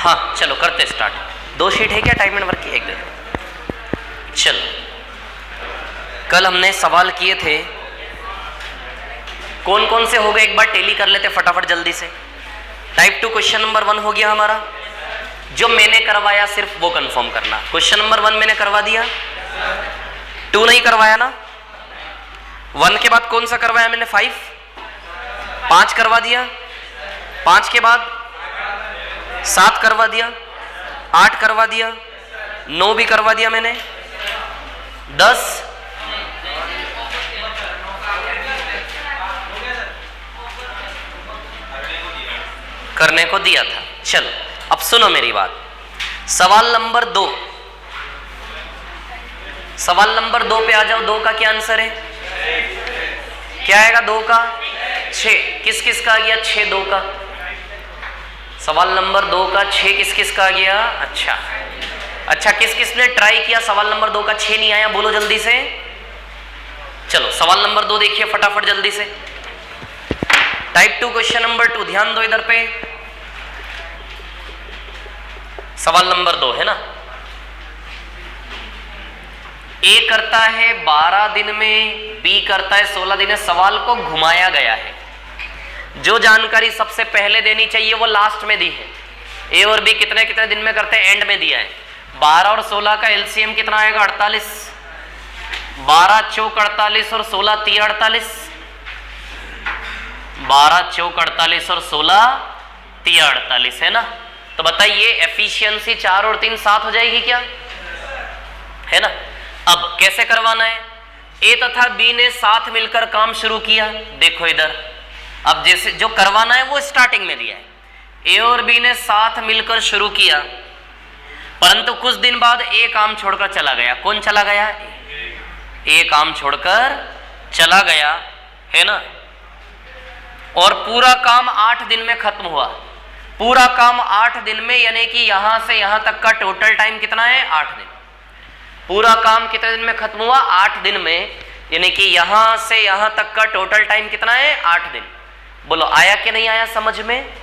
हाँ चलो करते स्टार्ट। 2 शीट है क्या टाइम एंड वर्क की? 1 दे दो। चलो, कल हमने सवाल किए थे, कौन कौन से हो गए एक बार टेली कर लेते फटाफट जल्दी से। टाइप 2 क्वेश्चन नंबर 1 हो गया हमारा, जो मैंने करवाया सिर्फ वो कंफर्म करना। क्वेश्चन नंबर 1 मैंने करवा दिया, 2 नहीं करवाया ना। 1 के बाद कौन सा करवाया मैंने? 5 करवा दिया। 5 के बाद 7 करवा दिया, 8 करवा दिया, 9 भी करवा दिया मैंने, 10 करने को दिया था। चलो अब सुनो मेरी बात। सवाल नंबर 2, सवाल नंबर 2 पे आ जाओ। 2 का क्या आंसर है? क्या आएगा? 2 का 6। किस किस का आ गया? 6 2 का। सवाल नंबर 2 का 6 किस किस का आ गया? अच्छा, किस किस ने ट्राई किया? सवाल नंबर 2 का 6 नहीं आया, बोलो जल्दी से। चलो सवाल नंबर 2 देखिए फटाफट जल्दी से। टाइप 2 क्वेश्चन नंबर 2, ध्यान दो इधर पे। सवाल नंबर 2 है ना, ए करता है 12 दिन में, बी करता है 16 दिन में। सवाल को घुमाया गया है। जो जानकारी सबसे पहले देनी चाहिए वो लास्ट में दी है। ए और बी कितने कितने दिन में करते हैं, एंड में दिया है। 12 और 16 का एलसीएम कितना आएगा? 48। 12 चौक 48 और 16 3 48। 12 चौक 48 और 16 3 48 है ना। तो बताइए एफिशिएंसी 4 और 3 7 हो जाएगी क्या? है ना। अब कैसे करवाना है? ए तथा बी ने साथ मिलकर काम शुरू किया। देखो इधर, अब जैसे जो करवाना है वो स्टार्टिंग में दिया है। ए और बी ने साथ मिलकर शुरू किया, परंतु कुछ दिन बाद ए काम छोड़कर चला गया। कौन चला गया? ए काम छोड़कर चला गया, है ना। और पूरा काम 8 दिन में खत्म हुआ। पूरा काम 8 दिन में, यानी कि यहां से यहां तक का टोटल टाइम कितना है? 8 दिन। पूरा काम कितने दिन में खत्म हुआ? 8 दिन में, यानी कि यहां से यहां तक का टोटल टाइम कितना है? 8 दिन। बोलो आया कि नहीं आया समझ में?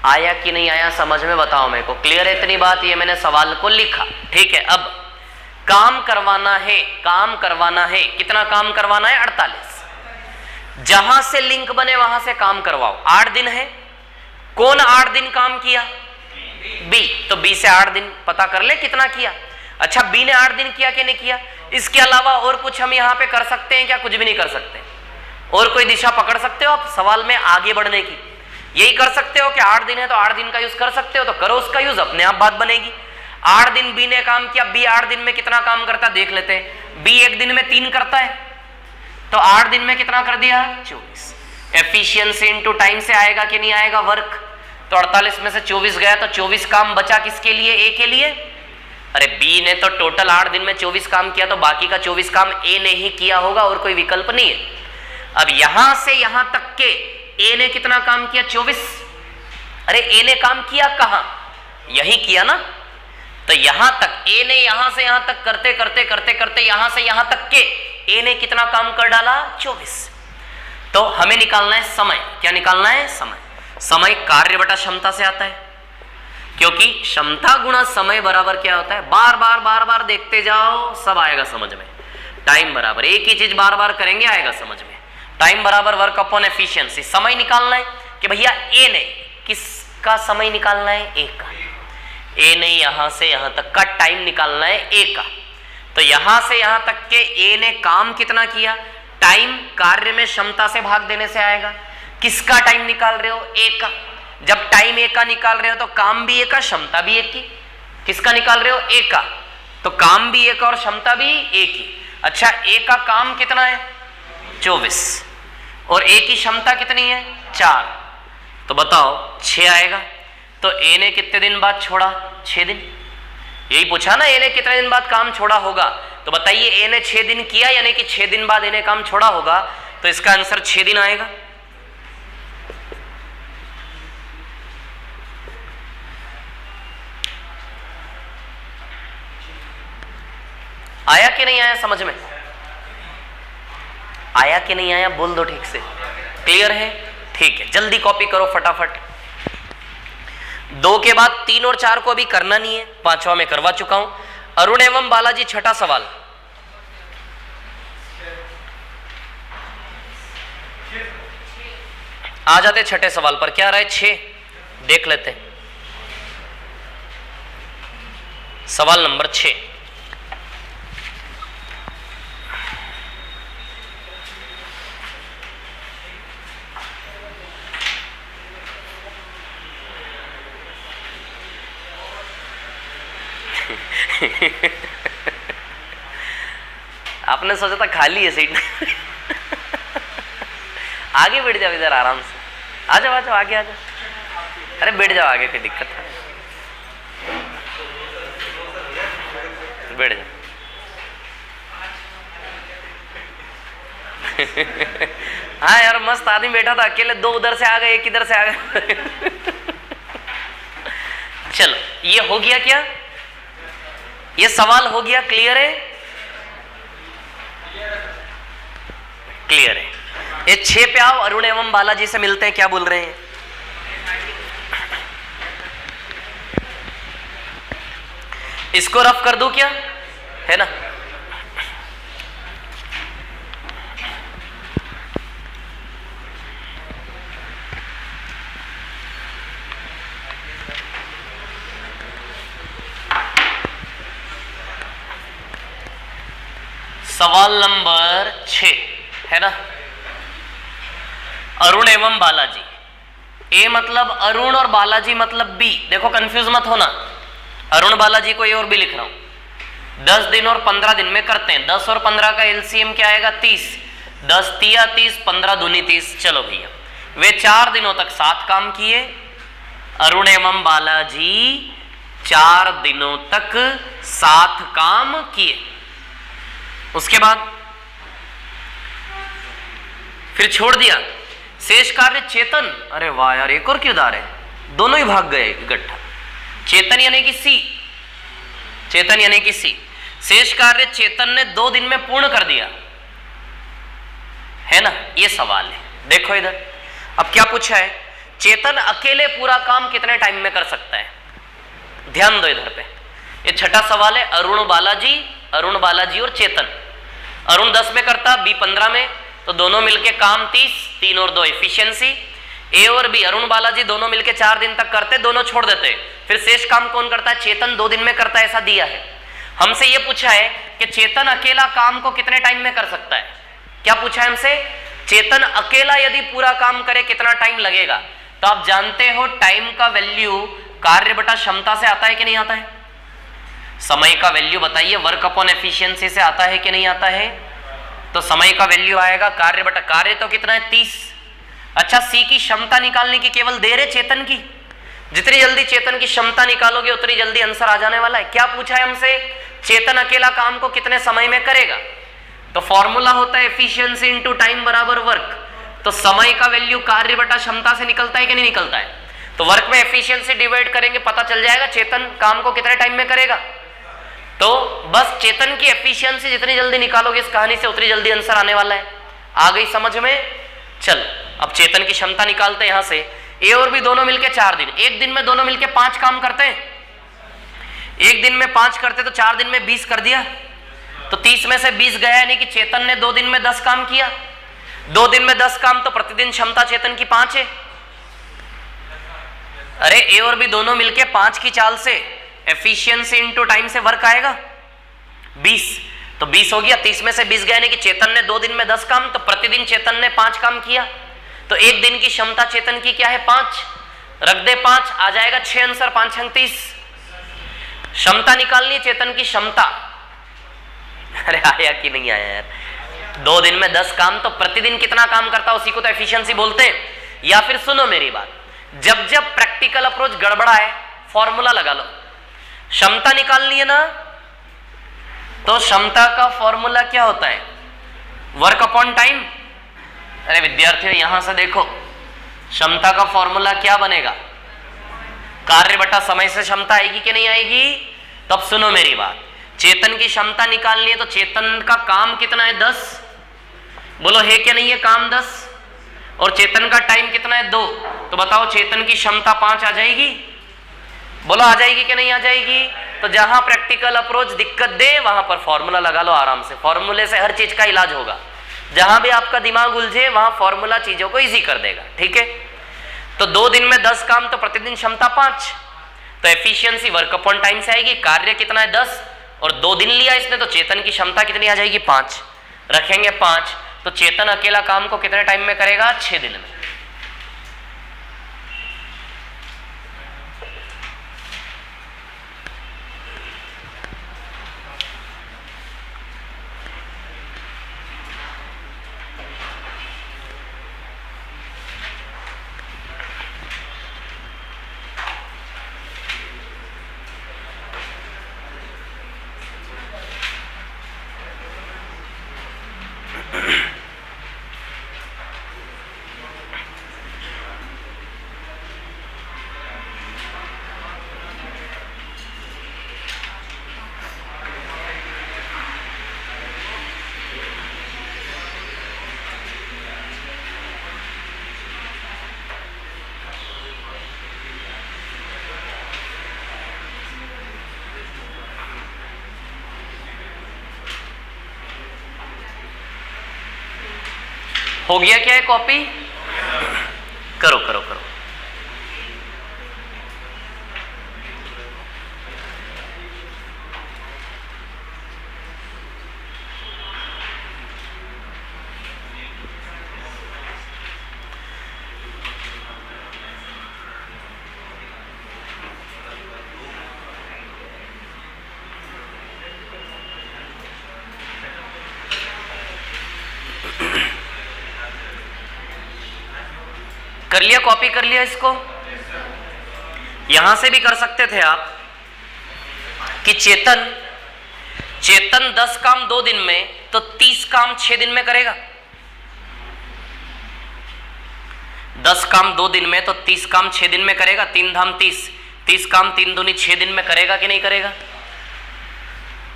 आया कि नहीं आया समझ में? बताओ मेरे को। क्लियर है इतनी बात? ये मैंने सवाल को लिखा, ठीक है। अब काम करवाना है, काम करवाना है। कितना काम करवाना है? 48। जहां से लिंक बने वहां से काम करवाओ। 8 दिन है। कौन 8 दिन काम किया? बी। तो बी से 8 दिन पता कर ले कितना किया। अच्छा, बी ने 8 दिन किया कि नहीं किया? इसके अलावा और कुछ हम यहां पे कर सकते हैं क्या? कुछ भी नहीं कर सकते। और कोई दिशा पकड़ सकते हो आप सवाल में आगे बढ़ने की? यही कर सकते हो कि 8 दिन है तो 8 दिन का यूज कर सकते हो, तो करो उसका यूज, अपने आप बात बनेगी। 8 दिन बी ने काम किया। बी 8 दिन में कितना काम करता है देख लेते हैं। बी 1 दिन में 3 करता है, तो 8 दिन में कितना कर दिया? 24। एफिशिएंसी इनटू टाइम से आएगा कि नहीं आएगा वर्क? तो 48 में से 24 गया, तो 24 काम बचा किसके लिए? ए के लिए। अरे बी ने तो टोटल 8 दिन में 24 काम किया, तो बाकी का 24 काम ए ने ही किया होगा, और कोई विकल्प नहीं है। अब यहां से यहां तक के ए ने कितना काम किया? 24। अरे ए ने काम किया कहां? यही किया ना। तो यहां तक ए ने यहां से यहां तक करते करते करते करते यहां से यहां तक के ए ने कितना काम कर डाला? 24। तो हमें निकालना है समय। क्या निकालना है? समय। समय कार्य बटा क्षमता से आता है, क्योंकि क्षमता गुणा समय बराबर क्या होता है? बार बार बार बार देखते जाओ, सब आएगा समझ में। टाइम बराबर, एक ही चीज बार बार करेंगे आएगा समझ में। टाइम बराबर वर्क अपॉन एफिशिएंसी। समय निकालना है कि भैया ए ने किसका समय निकालना है? ए का। ए ने यहां से यहां तक का टाइम निकालना है ए का। तो यहां से यहां तक के ए ने काम कितना किया? टाइम कार्य में क्षमता से भाग देने से आएगा। किसका टाइम निकाल रहे हो? ए का। जब टाइम ए का निकाल रहे हो तो काम भी ए का, क्षमता भी ए की। किसका निकाल रहे हो? ए का। तो काम भी ए का और क्षमता भी ए की। अच्छा, ए का काम कितना है? 24, और ए की क्षमता कितनी है? 4। तो बताओ 6 आएगा। तो ए ने कितने दिन बाद छोड़ा? 6 दिन। यही पूछा ना, ए ने कितने दिन बाद काम छोड़ा होगा। तो बताइए ए ने 6 दिन किया, यानी कि 6 दिन बाद ए ने काम छोड़ा होगा, तो इसका आंसर 6 दिन आएगा। आया कि नहीं आया समझ में? आया कि नहीं आया बोल दो ठीक से। क्लियर है? ठीक है, जल्दी कॉपी करो फटाफट। 2 के बाद 3 और 4 को अभी करना नहीं है, 5वां में करवा चुका हूं। अरुण एवं बालाजी, छठा सवाल। आ जाते छठे सवाल पर, क्या रहा है 6, देख लेते हैं। सवाल नंबर 6। आपने सोचा था खाली है सीट। आगे बैठ जाओ, इधर आराम से आ जाओ, आ जाओ आगे आ जाओ। अरे बैठ जाओ आगे, कोई दिक्कत है, बैठ जाओ। हाँ यार मस्त आदमी बैठा था, अकेले 2 उधर से आ गए, 1 इधर से आ गए। चलो ये हो गया क्या, ये सवाल हो गया, क्लियर है? क्लियर है। ये 6 पे आओ, अरुण एवं बालाजी से मिलते हैं, क्या बोल रहे हैं? इसको रफ कर दूं क्या, है ना? सवाल नंबर 6 है ना, अरुण एवं बालाजी। ए मतलब अरुण और बालाजी मतलब बी। देखो कंफ्यूज मत होना, अरुण बालाजी को ए और बी लिख रहा हूं। 10 दिन और 15 दिन में करते हैं। 10 और 15 का एलसीएम क्या आएगा? 30। 10 तिया 30, 15 दूनी 30। चलो भैया, वे 4 दिनों तक साथ काम किए। अरुण एवं बालाजी 4 दिनों तक साथ काम किए। उसके बाद फिर छोड़ दिया। शेष कार्य चेतन, अरे वाह यार, एक और किरदार है, दोनों ही भाग गए इकट्ठा। चेतन यानी कि सी, चेतन यानी कि सी। शेष कार्य चेतन ने 2 दिन में पूर्ण कर दिया, है ना? ये सवाल है। देखो इधर, अब क्या पूछा है? चेतन अकेले पूरा काम कितने टाइम में कर सकता है? ध्यान दो इधर पे, ये छठा सवाल है। अरुण बालाजी और चेतन। अरुण 10 में करता, बी 15 में, तो दोनों मिलके काम 30, 3 और 2 एफिशिएंसी। ए और बी, अरुण बालाजी दोनों मिलके 4 दिन तक करते, दोनों छोड़ देते। फिर शेष काम कौन करता है? चेतन 2 दिन में करता है, ऐसा दिया है। हमसे ये पूछा है कि चेतन अकेला काम को कितने टाइम में कर सकता है। क्या पूछा है हमसे? चेतन अकेला यदि पूरा काम करे कितना टाइम लगेगा? तो आप जानते हो टाइम का वैल्यू कार्य बटा क्षमता से आता है कि नहीं आता है? समय का वैल्यू बताइए, वर्क अपॉन एफिशिएंसी से आता है कि नहीं आता है? तो समय का वैल्यू आएगा कार्य बटा, कार्य तो कितना है? 30। अच्छा, सी की क्षमता निकालने की केवल देर है चेतन की। जितनी जल्दी चेतन की क्षमता निकालोगे उतनी जल्दी आंसर आ जाने वाला है। क्या पूछा है हमसे? चेतन अकेला काम को कितने समय में करेगा? तो फॉर्मूला होता है एफिशिएंसी इनटू टाइम बराबर वर्क। तो समय का वैल्यू कार्य बटा क्षमता से निकलता है कि नहीं निकलता है? तो वर्क में एफिशिएंसी डिवाइड करेंगे, पता चल जाएगा चेतन काम को कितने टाइम में करेगा। तो बस चेतन की एफिशिएंसी जितनी जल्दी निकालोगे इस कहानी से उतनी जल्दी आंसर आने वाला है। आ गई समझ में? चल अब चेतन की क्षमता निकालते हैं। यहां से ए और बी दोनों मिलके 4 दिन, एक दिन में दोनों मिलके 5 काम करते हैं। एक दिन में 5 करते तो 4 दिन में 20 कर दिया, तो 30 में से 20 गया, यानी कि चेतन ने 2 दिन में 10 काम किया। 2 दिन में 10 काम, तो प्रतिदिन क्षमता चेतन की 5 है। अरे ए और बी दोनों मिलके 5 की चाल से एफिशिएंसी इनटू टाइम से वर्क आएगा 20, तो 20 हो गया। 30 में से 20 गए, यानी कि चेतन ने 2 दिन में 10 काम, तो प्रतिदिन चेतन ने 5 काम किया। तो एक दिन की क्षमता चेतन की क्या है? 5। रख दे 5, आ जाएगा 6 आंसर, 5 छंग 30। क्षमता निकालनी है चेतन की क्षमता। अरे आया कि नहीं आया यार? 2 दिन में 10 काम, तो प्रतिदिन कितना काम करता है उसी को तो एफिशिएंसी बोलते हैं। या फिर सुनो मेरी बात, जब जब प्रैक्टिकल अप्रोच गड़बड़ा है फॉर्मूला लगा लो। क्षमता निकालनी है ना, तो क्षमता का फॉर्मूला क्या होता है? Work upon time. अरे विद्यार्थियों यहां से देखो, क्षमता का फॉर्मूला क्या बनेगा? कार्य बटा समय से क्षमता आएगी कि नहीं आएगी? तब सुनो मेरी बात, चेतन की क्षमता निकालनी है तो चेतन का काम कितना है? 10। बोलो है क्या नहीं है काम 10? और चेतन का टाइम कितना है? 2। तो बताओ चेतन की क्षमता 5 आ जाएगी? बोलो आ जाएगी कि नहीं आ जाएगी? तो जहां प्रैक्टिकल अप्रोच दिक्कत दे वहां पर फॉर्मूला लगा लो आराम से, फॉर्मूले से हर चीज का इलाज होगा। जहां भी आपका दिमाग उलझे वहां फॉर्मूला चीजों को इजी कर देगा, ठीक है। तो 2 दिन में 10 काम तो प्रतिदिन क्षमता 5, तो एफिशिएंसी वर्क अपॉन टाइम से आएगी। कार्य कितना है 10 और 2 दिन लिया इसने, तो चेतन की क्षमता कितनी आ जाएगी 5, रखेंगे 5, तो चेतन अकेला काम को कितने टाइम में करेगा? 6 दिन में। हो गया क्या है कॉपी? करो करो करो। कर लिया? कॉपी कर लिया इसको? यहां से भी कर सकते थे आप कि चेतन 10 काम 2 दिन में, तो 30 काम 6 दिन में करेगा। 10 काम 2 दिन में तो 30 काम 6 दिन में करेगा। 3 धाम 30, 30 काम 3 दूनी 6 दिन में करेगा कि नहीं करेगा?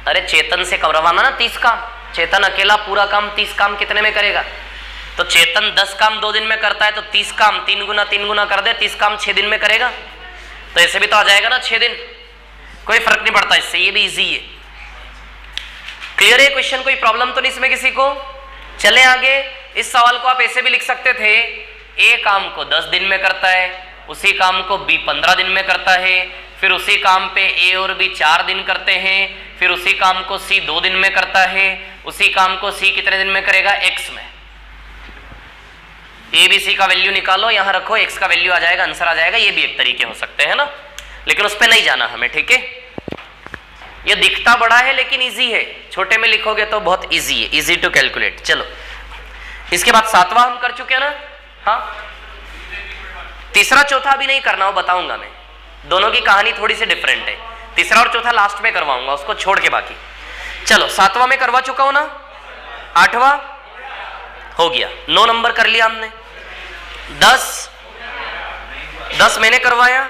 अरे चेतन से करवाना ना 30 काम, चेतन अकेला पूरा काम 30 काम कितने में करेगा? तो चेतन 10 काम 2 दिन में करता है, तो 30 काम 3 गुना कर दे, 30 काम 6 दिन में करेगा। तो ऐसे भी तो आ जाएगा ना 6 दिन, कोई फर्क नहीं पड़ता इससे, ये भी इजी है। क्लियर है क्वेश्चन? कोई प्रॉब्लम तो नहीं इसमें किसी को? चले आगे। इस सवाल को आप ऐसे भी लिख सकते थे, ए काम को 10 दिन में करता है, उसी काम को बी 15 दिन में करता है, फिर उसी काम पे ए और बी 4 दिन करते हैं, फिर उसी काम को सी 2 दिन में करता है, उसी काम को सी कितने दिन में करेगा? एक्स में। ए बी सी का वैल्यू निकालो, यहां रखो, एक्स का वैल्यू आ जाएगा, आंसर आ जाएगा। ये भी एक तरीके हो सकते हैं ना, लेकिन उस पर नहीं जाना हमें, ठीक है। ये दिखता बड़ा है लेकिन इजी है, छोटे में लिखोगे तो बहुत इजी है, इजी टू कैलकुलेट। चलो इसके बाद 7वां हम कर चुके हैं ना। हाँ, तीसरा चौथा भी नहीं करना, वो बताऊंगा मैं, दोनों की कहानी थोड़ी सी डिफरेंट है। तीसरा और चौथा लास्ट में करवाऊंगा, उसको छोड़ के बाकी। चलो 7वां में करवा चुका हूं ना, 8वां हो गया, 9 नंबर कर लिया हमने, 10 मैंने करवाया।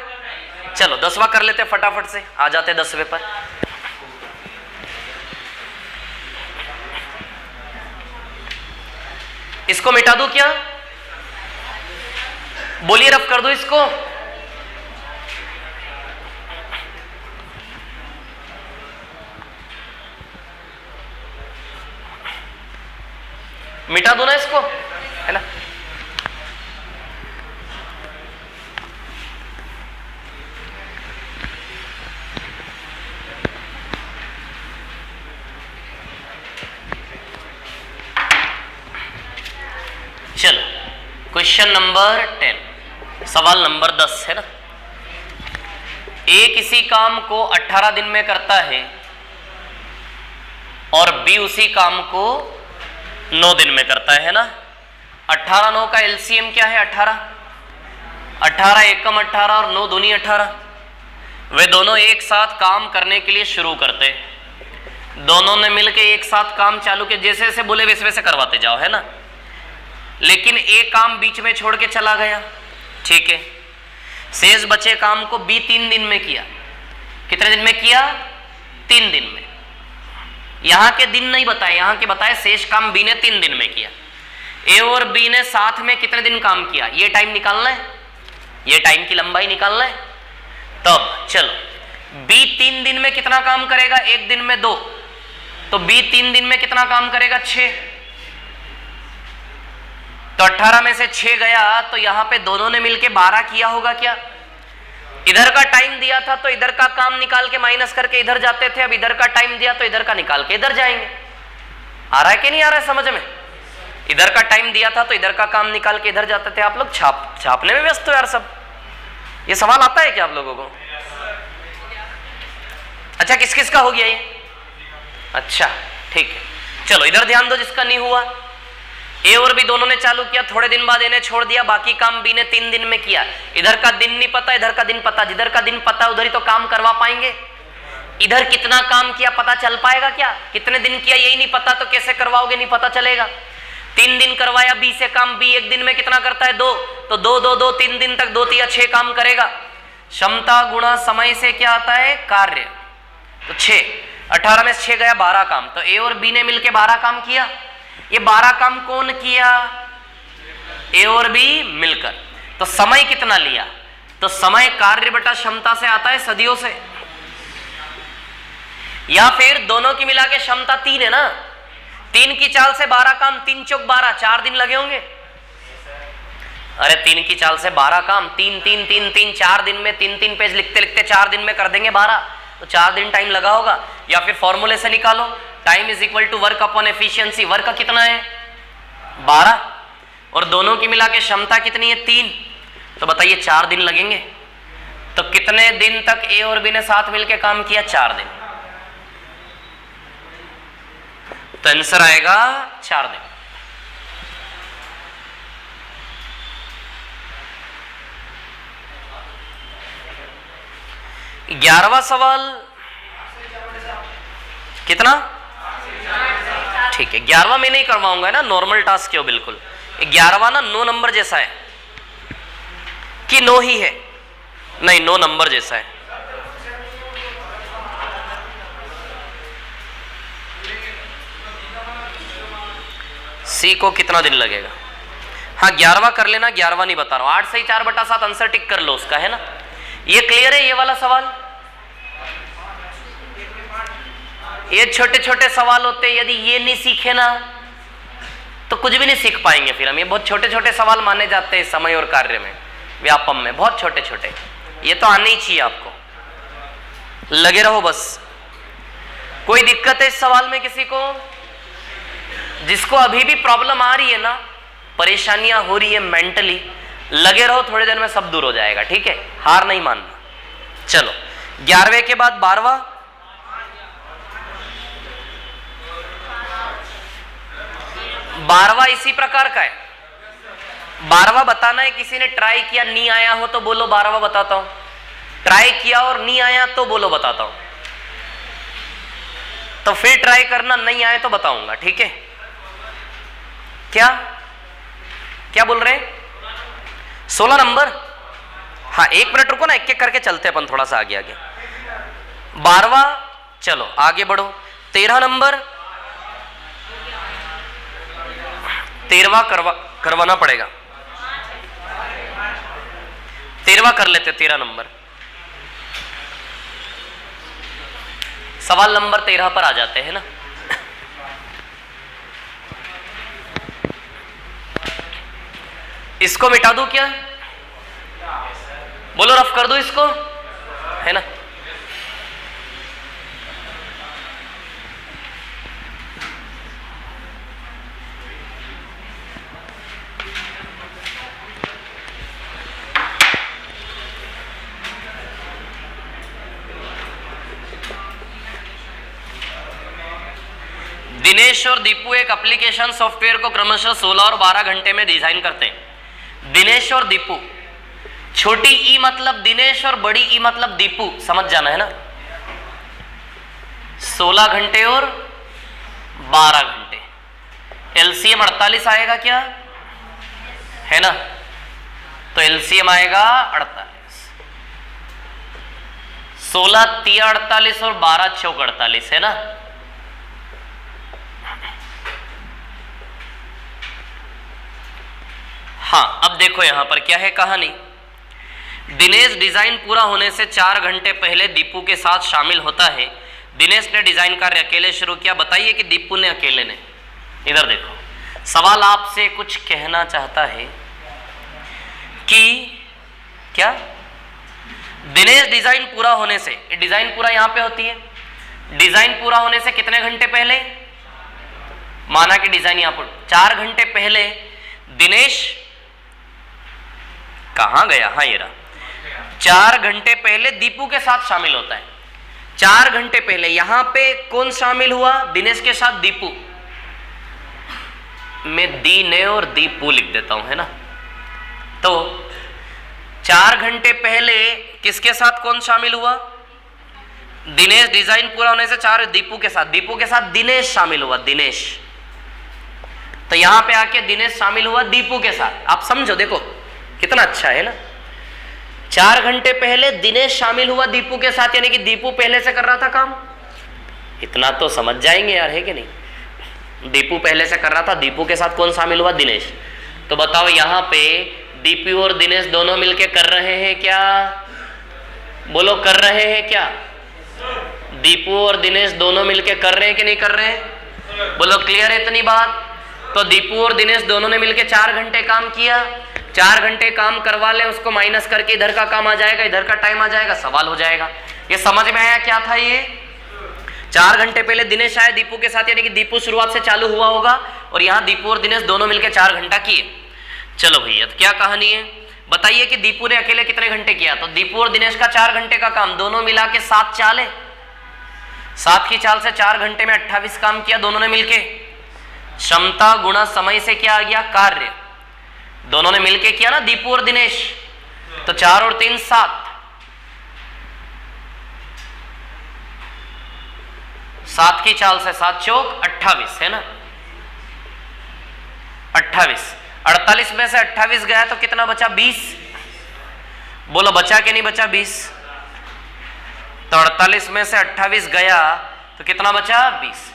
चलो 10वां कर लेते फटाफट से, आ जाते 10वें पर। इसको मिटा दूं क्या? बोलिए, रफ कर दूं इसको? मिटा दो ना इसको, है ना। चलो क्वेश्चन नंबर 10, सवाल नंबर 10 है ना। ए किसी काम को 18 दिन में करता है और बी उसी काम को 9 दिन में करता है ना। 18 9 का एलसीएम क्या है? 18 एकम 18 और 9 दूनी 18। वे दोनों एक साथ काम करने के लिए शुरू करते, दोनों ने मिलकर एक साथ काम चालू किया, जैसे जैसे बोले वैसे वैसे करवाते जाओ, है ना। लेकिन एक काम बीच में छोड़ के चला गया, ठीक है। शेष बचे काम को बी 3 दिन में किया। कितने दिन में किया? 3 दिन में। यहां के दिन नहीं बताए, यहां के बताए शेष काम बी ने 3 दिन में किया। ए और बी ने साथ में कितने दिन काम किया, ये टाइम निकालना है, ये टाइम की लंबाई निकालना है। तब चलो B 3 दिन में कितना काम करेगा, 1 दिन में 2, तो B 3 दिन में कितना काम करेगा, 6। तो 18 में से 6 गया, तो यहां पे दोनों ने मिलके 12 किया होगा क्या। इधर का टाइम दिया था तो इधर का काम निकाल के माइनस करके इधर जाते थे, अब इधर का टाइम दिया तो इधर का निकाल के इधर जाएंगे। आ रहा है कि नहीं आ रहा है समझ में। इधर का टाइम दिया था तो इधर का काम निकाल के इधर जाते थे। आप लोग छापने में व्यस्त हो यार सब। ये सवाल आता है क्या आप लोगों को। अच्छा किस किस का हो गया ये, अच्छा ठीक है। चलो इधर ध्यान दो, जिसका नहीं हुआ, ए और बी दोनों ने चालू किया, थोड़े दिन बाद इन्हें छोड़ दिया, बाकी काम बी ने 3 दिन में किया। इधर का दिन नहीं पता, इधर का दिन पता, जिधर का दिन पता उधर ही तो काम करवा पाएंगे। इधर कितना काम किया पता चल पाएगा क्या, कितने दिन किया यही नहीं पता, तो कैसे करवाओगे, नहीं पता चलेगा। 3 दिन करवाया बी से काम, बी 1 दिन में कितना करता है, 2, तो 2 2 2 3 दिन तक 2 3 6 काम करेगा। क्षमता गुणा समय से क्या आता है, कार्य, तो 6। 18 में 6 गया, 12 काम, तो ए और बी ने मिलके 12 काम किया। ये 12 काम कौन किया, ए और बी मिलकर। तो समय कितना लिया, तो समय कार्य बटा क्षमता से आता है सदियों से, या फिर दोनों की मिला के क्षमता 3 है ना, 3 की चाल से 12 काम, 3 चौक 12, 4 दिन लगे होंगे। अरे 3 की चाल से 12 काम, 3 3 3 3 4 दिन में 3 3 पेज लिखते लिखते 4 दिन में कर देंगे 12, तो 4 दिन टाइम लगा होगा। या फिर फॉर्मूले से निकालो, time is equal to work upon efficiency. Work कितना है, 12, और दोनों की मिला के क्षमता कितनी है, 3, तो बताइए 4 दिन लगेंगे। तो कितने दिन तक ए और बी ने साथ मिलके काम किया, 4 दिन। तो आंसर आएगा 4 दिन। ग्यारहवां सवाल कितना, ठीक है 11वां मैं नहीं करवाऊंगा ना, नॉर्मल टास्क क्यों, बिल्कुल 11वां ना 9 नंबर जैसा है कि 9 ही है, नहीं 9 नंबर जैसा है। सी को कितना दिन लगेगा, हाँ 11वां कर लेना, 11वां नहीं बता रहा हूं। 8 से 4/7 आंसर टिक कर लो उसका, है ना। ये क्लियर है ये वाला सवाल। ये छोटे छोटे सवाल होते हैं, यदि ये नहीं सीखे ना तो कुछ भी नहीं सीख पाएंगे फिर हम। ये बहुत छोटे छोटे सवाल माने जाते हैं समय और कार्य में, व्यापम में, बहुत छोटे छोटे। ये तो आने ही चाहिए आपको, लगे रहो बस। कोई दिक्कत है इस सवाल में किसी को, जिसको अभी भी प्रॉब्लम आ रही है ना, परेशानियां हो रही है मेंटली, लगे रहो, थोड़ी देर में सब दूर हो जाएगा, ठीक है, हार नहीं मानना। चलो 11वें के बाद 12वां, 12वां इसी प्रकार का है। 12वां बताना है, किसी ने ट्राई किया नहीं आया हो तो बोलो 12वां बताता हूं, ट्राई किया और नहीं आया तो बोलो बताता हूं, तो फिर ट्राई करना, नहीं आए तो बताऊंगा, ठीक है। क्या क्या बोल रहे हैं, 16 नंबर, हाँ 1 मिनट रुको ना, एक एक करके चलते अपन थोड़ा सा आगे आगे। 12वां, चलो आगे बढ़ो। 13 नंबर, 13वां करवाना पड़ेगा, 13वां कर लेते, 13 नंबर। सवाल नंबर 13 पर आ जाते हैं ना। इसको मिटा दूं क्या, बोलो रफ कर दूं इसको, है ना। दिनेश और दीपू एक एप्लीकेशन सॉफ्टवेयर को क्रमशः 16 और 12 घंटे में डिजाइन करते हैं। दिनेश और दीपू, छोटी ई मतलब दिनेश और बड़ी ई मतलब दीपू, समझ जाना है ना। 16 घंटे और 12 घंटे, एलसीएम 48 आएगा क्या, है ना। तो एलसीएम आएगा 48, 16 3 48 और 12 चौक 48, है ना। हाँ अब देखो यहां पर क्या है कहानी। दिनेश डिजाइन पूरा होने से 4 घंटे पहले दीपू के साथ शामिल होता है। दिनेश ने डिजाइन कार्य अकेले शुरू किया, बताइए कि दीपू ने अकेले ने। इधर देखो, सवाल आपसे कुछ कहना चाहता है कि क्या दिनेश डिजाइन पूरा होने से, डिजाइन पूरा यहां पे होती है, डिजाइन पूरा होने से कितने घंटे पहले, माना कि डिजाइन यहां पर 4 घंटे पहले दिनेश कहां गया, हाँ ये रहा, 4 घंटे पहले दीपू के साथ शामिल होता है। 4 घंटे पहले यहां पे कौन शामिल हुआ, दिनेश के साथ दीपू। मैं दी ने और दीपू लिख देता हूं, है ना। तो 4 घंटे पहले किसके साथ कौन शामिल हुआ, दिनेश डिजाइन पूरा होने से 4 दीपू के साथ दिनेश शामिल हुआ, दिनेश। तो यहां पे आके दिनेश शामिल हुआ दीपू के साथ। आप समझो, देखो कितना अच्छा है ना। 4 घंटे पहले दिनेश शामिल हुआ दीपू के साथ, यानी कि दीपू पहले से कर रहा था काम। इतना तो समझ जाएंगे यार, है कि नहीं। दीपू पहले से कर रहा था, दीपू के साथ कौन शामिल हुआ, दिनेश। तो बताओ यहां पे दीपू और दिनेश दोनों मिलके कर रहे हैं क्या, बोलो कर रहे हैं क्या। दीपू और दिनेश दोनों मिलके कर रहे हैं कि नहीं कर रहे हैं, बोलो क्लियर है इतनी बात। तो दीपू और दिनेश दोनों ने मिलके 4 घंटे काम किया। 4 घंटे काम करवा ले, उसको माइनस करके इधर का काम आ जाएगा, इधर का टाइम आ जाएगा, सवाल हो जाएगा। ये समझ में आया क्या था ये। 4 घंटे पहले दिनेश आया दीपू के साथ, यानी कि दीपू शुरुआत से चालू हुआ होगा, और यहाँ दीपू और दिनेश दोनों मिलकर 4 घंटा किए। चलो भैया, तो क्या कहानी है बताइए कि दीपू ने अकेले कितने घंटे किया। तो दीपू और दिनेश का 4 घंटे का काम, दोनों मिला के 7 चाल है। 7 की चाल से 4 घंटे में 28 काम किया दोनों ने मिलके। क्षमता गुणा समय से क्या आ गया, कार्य। दोनों ने मिलके किया ना दीपू और दिनेश, तो 4 और 3 7। 7 की चाल से 7 चौक 28 है ना, 28। 48 में से 28 गया तो कितना बचा, 20। बोलो बचा कि नहीं बचा, 20। तो 48 में से 28 गया तो कितना बचा, 20।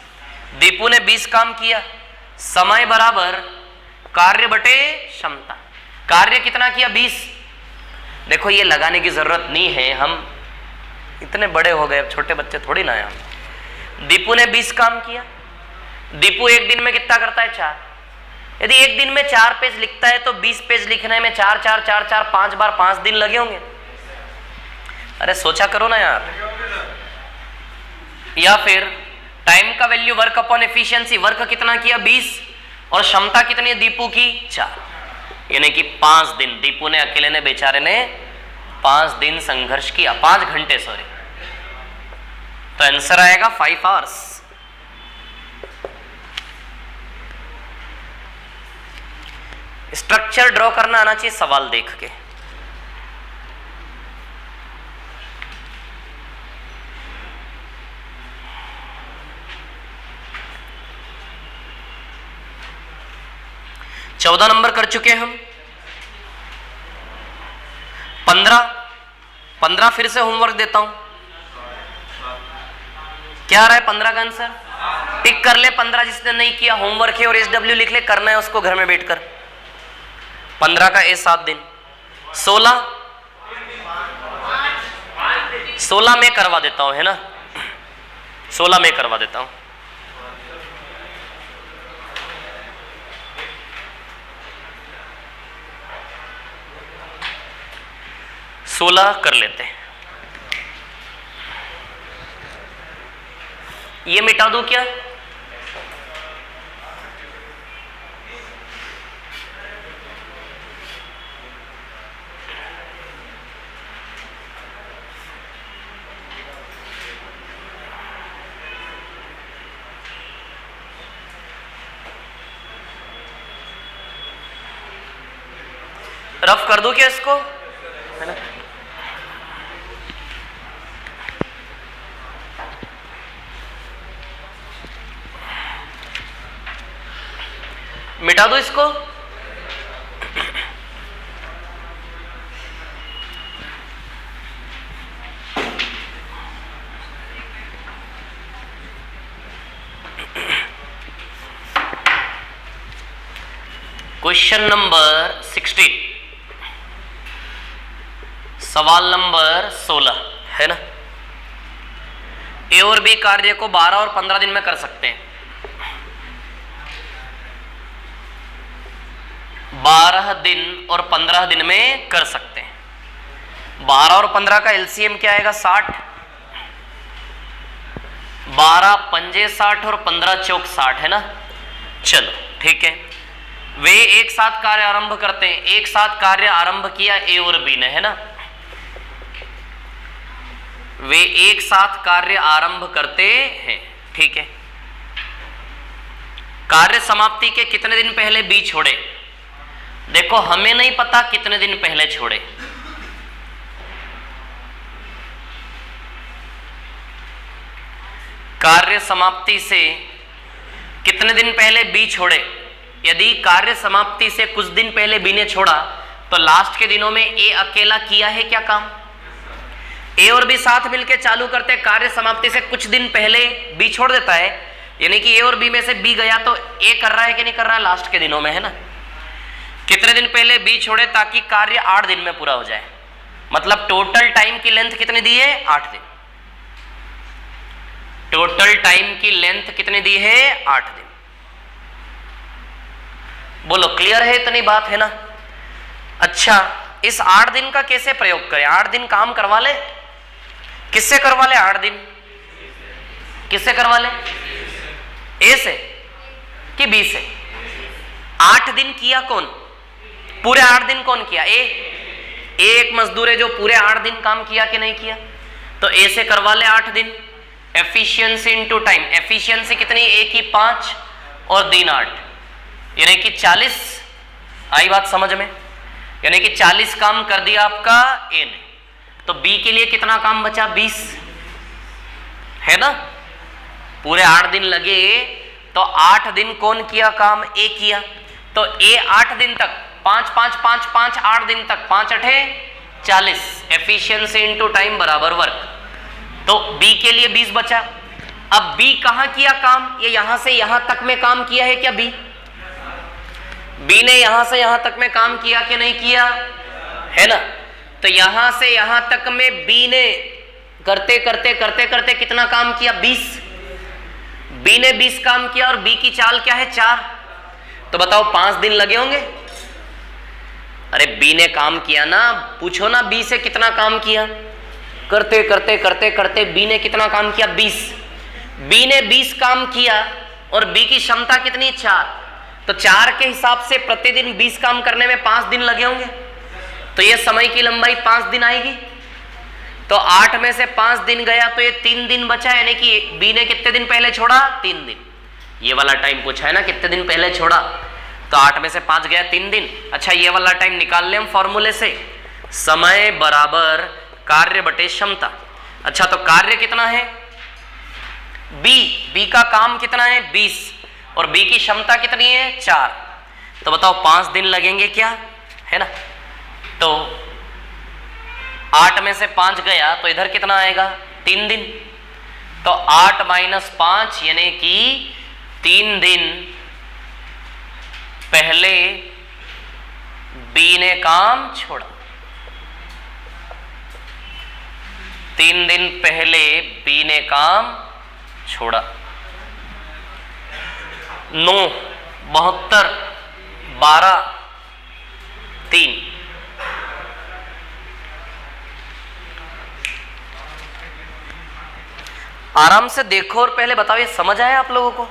दीपू ने 20 काम किया, समय बराबर कार्य बटे क्षमता। कार्य कितना किया, 20। देखो ये लगाने की जरूरत नहीं है, हम इतने बड़े हो गए, छोटे बच्चे थोड़ी ना है हम। दीपू ने 20 काम किया। दीपू एक दिन में कितना करता है, 4। यदि एक दिन में 4 पेज लिखता है तो 20 पेज लिखने में 4 4 4 4 5 बार 5 दिन लगे होंगे। अरे सोचा करो ना यार। या फिर टाइम का value work upon efficiency, work कितना किया, 20, और क्षमता कितनी है दीपू की, 4। यानी कि 5 दिन दीपू ने अकेले ने, बेचारे ने 5 दिन संघर्ष किया, 5 घंटे सॉरी। तो आंसर आएगा 5 आवर्स। स्ट्रक्चर ड्रॉ करना आना चाहिए सवाल देख के। चौदह नंबर कर चुके हम। 15 फिर से होमवर्क देता हूं। क्या आ रहा है 15 का आंसर, टिक कर ले। 15 जिसने नहीं किया होमवर्क है और SW लिख ले, करना है उसको घर में बैठकर। 15 का 7 दिन। 16 में करवा देता हूं, है ना, 16 में करवा देता हूं। सोलह कर लेते हैं। ये मिटा दूं क्या, रफ कर दूं क्या इसको, है ना। मिटा दो इसको। Question number 16। सवाल नंबर 16 है ना। ए और बी कार्य को 12 और 15 दिन में कर सकते हैं। 12 दिन और 15 दिन में कर सकते हैं। 12 और 15 का एलसीएम क्या आएगा? 60। 12 पंजे 60 और 15 चौक 60 है ना। चलो ठीक है, वे एक साथ कार्य आरंभ करते हैं। एक साथ कार्य आरंभ किया ए और बी ने, है ना। वे एक साथ कार्य आरंभ करते हैं, ठीक है। कार्य समाप्ति के कितने दिन पहले बी छोड़े? देखो हमें नहीं पता कितने दिन पहले छोड़े, कार्य समाप्ति से कितने दिन पहले बी छोड़े। यदि कार्य समाप्ति से कुछ दिन पहले बी ने छोड़ा तो लास्ट के दिनों में ए अकेला किया है क्या काम? ए और बी साथ मिलकर चालू करते, कार्य समाप्ति से कुछ दिन पहले बी छोड़ देता है, यानी कि ए और बी में से बी गया तो ए कर रहा है कि नहीं कर रहा है लास्ट के दिनों में, है ना। कितने दिन पहले बी छोड़े ताकि कार्य 8 दिन में पूरा हो जाए। मतलब टोटल टाइम की लेंथ कितनी दी है? 8 दिन। टोटल टाइम की लेंथ कितनी दी है? 8 दिन। बोलो क्लियर है इतनी बात, है ना। अच्छा, इस 8 दिन का कैसे प्रयोग करें? 8 दिन काम करवा ले। किससे करवा ले? 8 दिन किससे करवा ले? ए से कि बी से? 8 दिन किया कौन? पूरे 8 दिन कौन किया? ए। एक मजदूर है जो पूरे 8 दिन काम किया कि नहीं किया, तो ए से करवा ले 8 दिन। एफिशिएंसी इनटू टाइम, एफिशिएंसी कितनी? ए की 5 और दिन 8, यानी कि 40। आई बात समझ में? यानी कि 40 काम कर दिया आपका ए ने, तो बी के लिए कितना काम बचा? 20, है ना। पूरे 8 दिन लगे तो 8 दिन कौन किया काम? ए किया। तो ए 8 दिन तक 5 5 5 5 8 दिन तक 5 8 40, एफिशिएंसी इनटू टाइम बराबर वर्क। तो बी के लिए 20 बचा। अब बी कहां किया काम? ये यहां से यहां तक में काम किया है क्या? बी ने यहां से यहां तक में काम किया कि नहीं किया, है ना। तो यहां से यहां तक में बी ने करते करते करते करते कितना काम किया? 20। बी ने 20 काम किया और बी की चाल क्या है? 4। तो बताओ 5 दिन लगे होंगे। अरे बी ने काम किया ना, पूछो ना बी से कितना काम किया। करते करते करते करते बी ने कितना काम किया? 20। बी ने 20 काम किया और बी की क्षमता कितनी? 4। तो 4 के हिसाब से प्रतिदिन 20 काम करने में 5 दिन लगे होंगे, तो ये समय की लंबाई 5 दिन आएगी। तो 8 में से 5 दिन गया तो ये 3 दिन बचा, यानी कि बी ने कितने दिन पहले छोड़ा? 3 दिन। ये वाला टाइम पूछा है ना, कितने दिन पहले छोड़ा, तो 8 में से 5 गया 3 दिन। अच्छा, ये वाला टाइम निकाल लें हम फॉर्मूले से, समय बराबर कार्य बटे क्षमता। अच्छा, तो कार्य कितना है? बी का काम कितना है? 20, और बी की क्षमता कितनी है? 4। तो बताओ 5 दिन लगेंगे क्या, है ना। तो 8 में से 5 गया तो इधर कितना आएगा? 3 दिन। तो 8 - 5 यानी कि 3 दिन पहले बी ने काम छोड़ा। 3 दिन पहले बी ने काम छोड़ा। 9 72 12 3। आराम से देखो और पहले बताओ ये समझ आया आप लोगों को?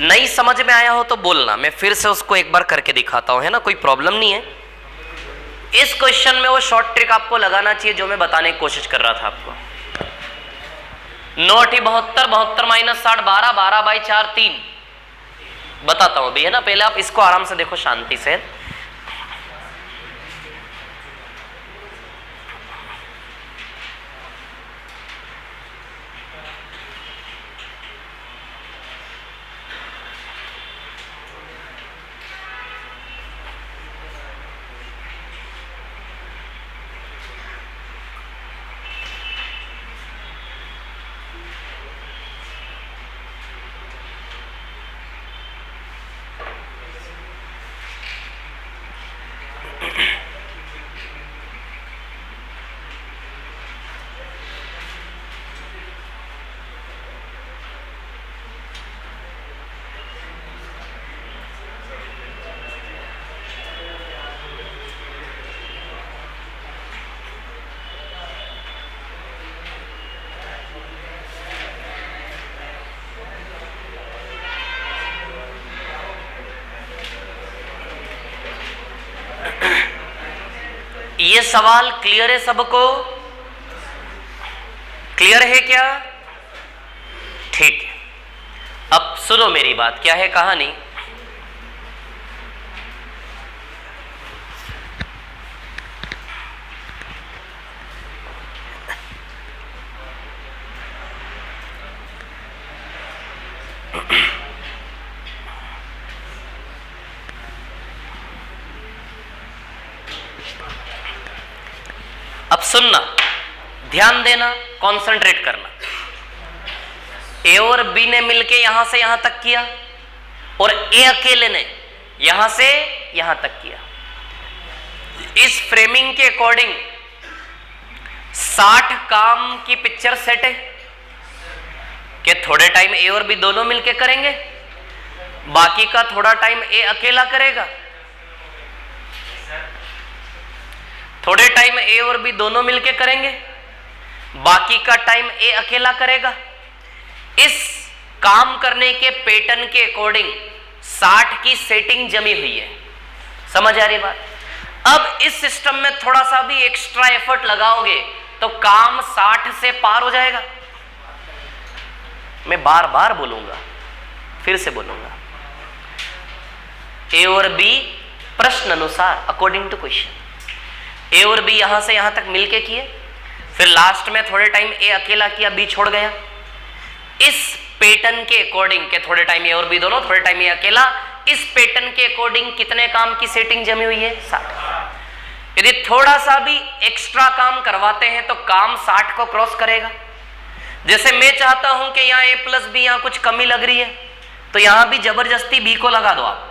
नहीं समझ में आया हो तो बोलना, मैं फिर से उसको एक बार करके दिखाता हूं, है ना। कोई प्रॉब्लम नहीं है। इस क्वेश्चन में वो शॉर्ट ट्रिक आपको लगाना चाहिए जो मैं बताने की कोशिश कर रहा था आपको। 9 × 72 72 - 60 12 12/4 3। बताता हूं भी, है ना। पहले आप इसको आराम से देखो शांति से। सवाल क्लियर है सबको? क्लियर है क्या? ठीक है, अब सुनो मेरी बात, क्या है कहानी। अब सुनना, ध्यान देना, कंसंट्रेट करना। ए और बी ने मिलके यहां से यहां तक किया और ए अकेले ने यहां से यहां तक किया। इस फ्रेमिंग के अकॉर्डिंग 60 काम की पिक्चर सेट है कि थोड़े टाइम ए और बी दोनों मिलके करेंगे, बाकी का थोड़ा टाइम ए अकेला करेगा, थोड़े टाइम ए और बी दोनों मिलके करेंगे, बाकी का टाइम ए अकेला करेगा। इस काम करने के पैटर्न के अकॉर्डिंग 60 की सेटिंग जमी हुई है। समझ आ रही बात? अब इस सिस्टम में थोड़ा सा भी एक्स्ट्रा एफर्ट लगाओगे तो काम 60 से पार हो जाएगा। मैं बार बार बोलूंगा, फिर से बोलूंगा, ए और बी प्रश्न अनुसार, अकॉर्डिंग टू क्वेश्चन, ए और बी यहां से यहां तक मिलके किए, फिर लास्ट में थोड़े टाइम ए अकेला किया, बी छोड़ गया। इस पैटर्न के अकॉर्डिंग के थोड़े टाइम ए और बी दोनों, थोड़े टाइम ए अकेला, इस पैटर्न के अकॉर्डिंग कितने काम की सेटिंग जमी हुई है? 60। यदि थोड़ा सा भी एक्स्ट्रा काम करवाते हैं तो काम 60 को क्रॉस करेगा। जैसे मैं चाहता हूं कि यहां ए प्लस बी, यहां कुछ कमी लग रही है तो यहां भी जबरदस्ती बी को लगा दो आप।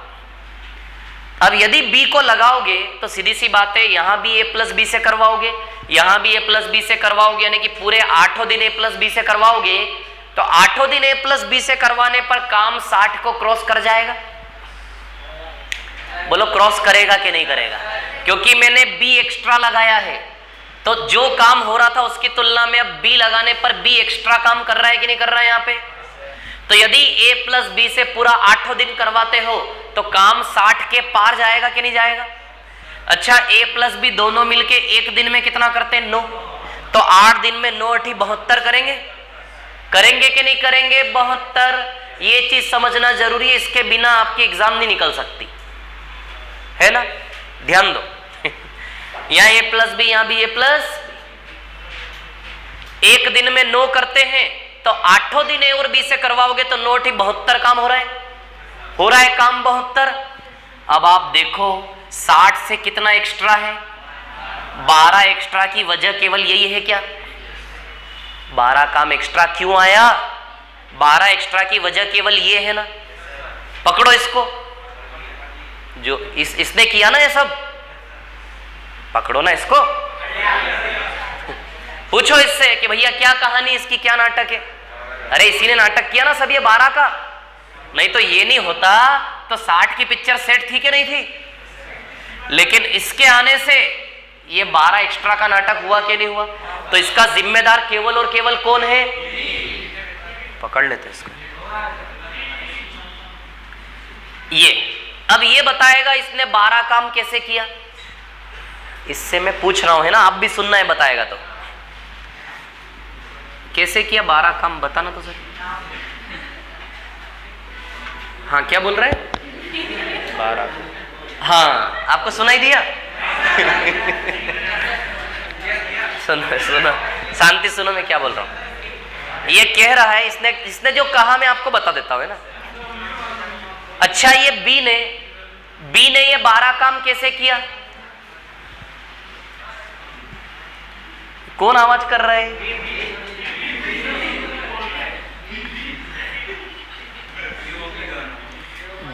अब यदि बी को लगाओगे तो सीधी सी बात है, यहां भी ए प्लस बी से करवाओगे, यहां भी ए प्लस बी से करवाओगे, यानी कि पूरे 8 दिन ए प्लस बी से करवाओगे तो 8 दिन ए प्लस बी से करवाने पर काम 60 को क्रॉस कर जाएगा। बोलो क्रॉस करेगा कि नहीं करेगा? क्योंकि मैंने बी एक्स्ट्रा लगाया है, तो जो काम हो रहा था उसकी तुलना में अब बी लगाने पर बी एक्स्ट्रा काम कर रहा है कि नहीं कर रहा है यहाँ पे? तो यदि ए प्लस बी से पूरा 8 दिन करवाते हो तो काम 60 के पार जाएगा कि नहीं जाएगा? अच्छा, ए प्लस बी दोनों मिलके एक दिन में कितना करते हैं? 9। तो 8 दिन में 9 8 72 करेंगे, करेंगे कि नहीं करेंगे? 72। ये चीज समझना जरूरी है, इसके बिना आपकी एग्जाम नहीं निकल सकती है ना। ध्यान दो यहां ए प्लस बी, यहां भी ए प्लस बी, एक दिन में 9 करते हैं तो 8 दिन ए और बी से करवाओगे तो 9 8 72 काम हो रहा है काम 72। अब आप देखो 60 से कितना एक्स्ट्रा है? 12 एक्स्ट्रा की वजह केवल यही है क्या? 12 काम एक्स्ट्रा क्यों आया? 12 एक्स्ट्रा की वजह केवल ये है ना। पकड़ो इसको, जो इसने किया ना ये सब, पकड़ो ना इसको, पूछो इससे कि भैया क्या कहानी इसकी, क्या नाटक है? अरे इसी ने नाटक किया ना सब ये 12 का, नहीं तो ये नहीं होता तो 60 की पिक्चर सेट थी कि नहीं थी? लेकिन इसके आने से ये 12 एक्स्ट्रा का नाटक हुआ कि नहीं हुआ? तो इसका जिम्मेदार केवल और केवल कौन है? पकड़ लेते इसको। ये अब ये बताएगा इसने 12 काम कैसे किया। इससे मैं पूछ रहा हूं, है ना, आप भी सुनना है, बताएगा तो कैसे किया 12 काम, बताना तो सर। हाँ क्या बोल रहे हैं? 12। हाँ आपको सुनाई दिया? सुनो सुनो, शांति सुनो, मैं क्या बोल रहा हूं। ये कह रहा है, इसने जो कहा मैं आपको बता देता हूं, है ना। अच्छा, ये बी ने ये 12 काम कैसे किया? कौन आवाज कर रहा है?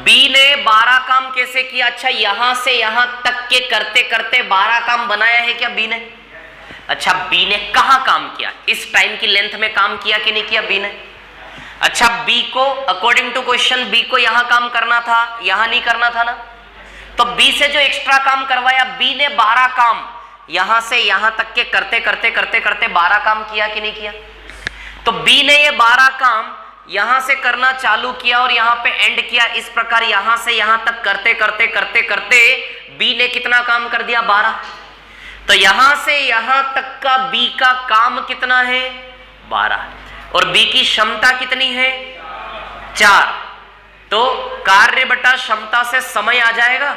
बी ने 12 काम कैसे किया? अच्छा, यहां से यहां तक के करते करते 12 काम बनाया है क्या बी ने? अच्छा, बी ने कहां काम किया? इस टाइम की लेंथ में काम किया कि नहीं किया बी ने? अच्छा, बी को अकॉर्डिंग टू क्वेश्चन बी को यहां काम करना था, यहां नहीं करना था ना। तो बी से जो एक्स्ट्रा काम करवाया, बी ने 12 काम यहां से यहां तक के करते करते करते करते 12 काम किया कि नहीं किया? तो बी ने ये 12 काम यहां से करना चालू किया और यहां पे एंड किया। इस प्रकार यहां से यहां तक करते करते करते करते बी ने कितना काम कर दिया? 12। तो यहां से यहां तक का बी का काम कितना है? 12। और बी की क्षमता कितनी है? 4। तो कार्य बटा क्षमता से समय आ जाएगा।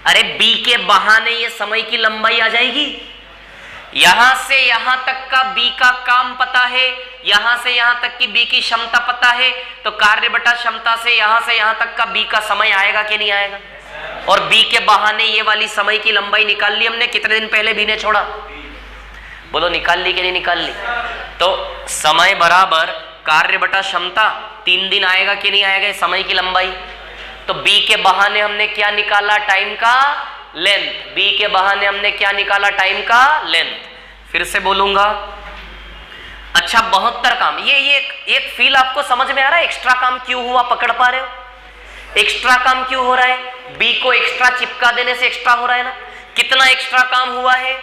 अरे बी के बहाने ये समय की लंबाई आ जाएगी। यहां से यहां तक का बी का काम पता है, यहां से यहां तक की बी की क्षमता पता है, तो कार्य बटा क्षमता से यहां तक का बी का समय आएगा कि नहीं आएगा? और बी के बहाने ये वाली समय की लंबाई निकाल ली हमने। कितने दिन पहले बी ने छोड़ा? बोलो निकाल ली कि नहीं निकाल ली? तो समय बराबर कार्य बटा क्षमता, 3 दिन आएगा कि नहीं आएगा समय की लंबाई? तो बी के बहाने हमने क्या निकाला? टाइम का लेंथ। बी के बहाने हमने क्या निकाला? टाइम का लेंथ। फिर से बोलूंगा। अच्छा 72 काम। ये एक फील आपको समझ में आ रहा है? एक्स्ट्रा काम क्यों हुआ? पकड़ पा रहे हो? एक्स्ट्रा काम क्यों हो रहा है? बी को एक्स्ट्रा चिपका देने से एक्स्ट्रा हो रहा है ना। कितना एक्स्ट्रा काम हुआ है?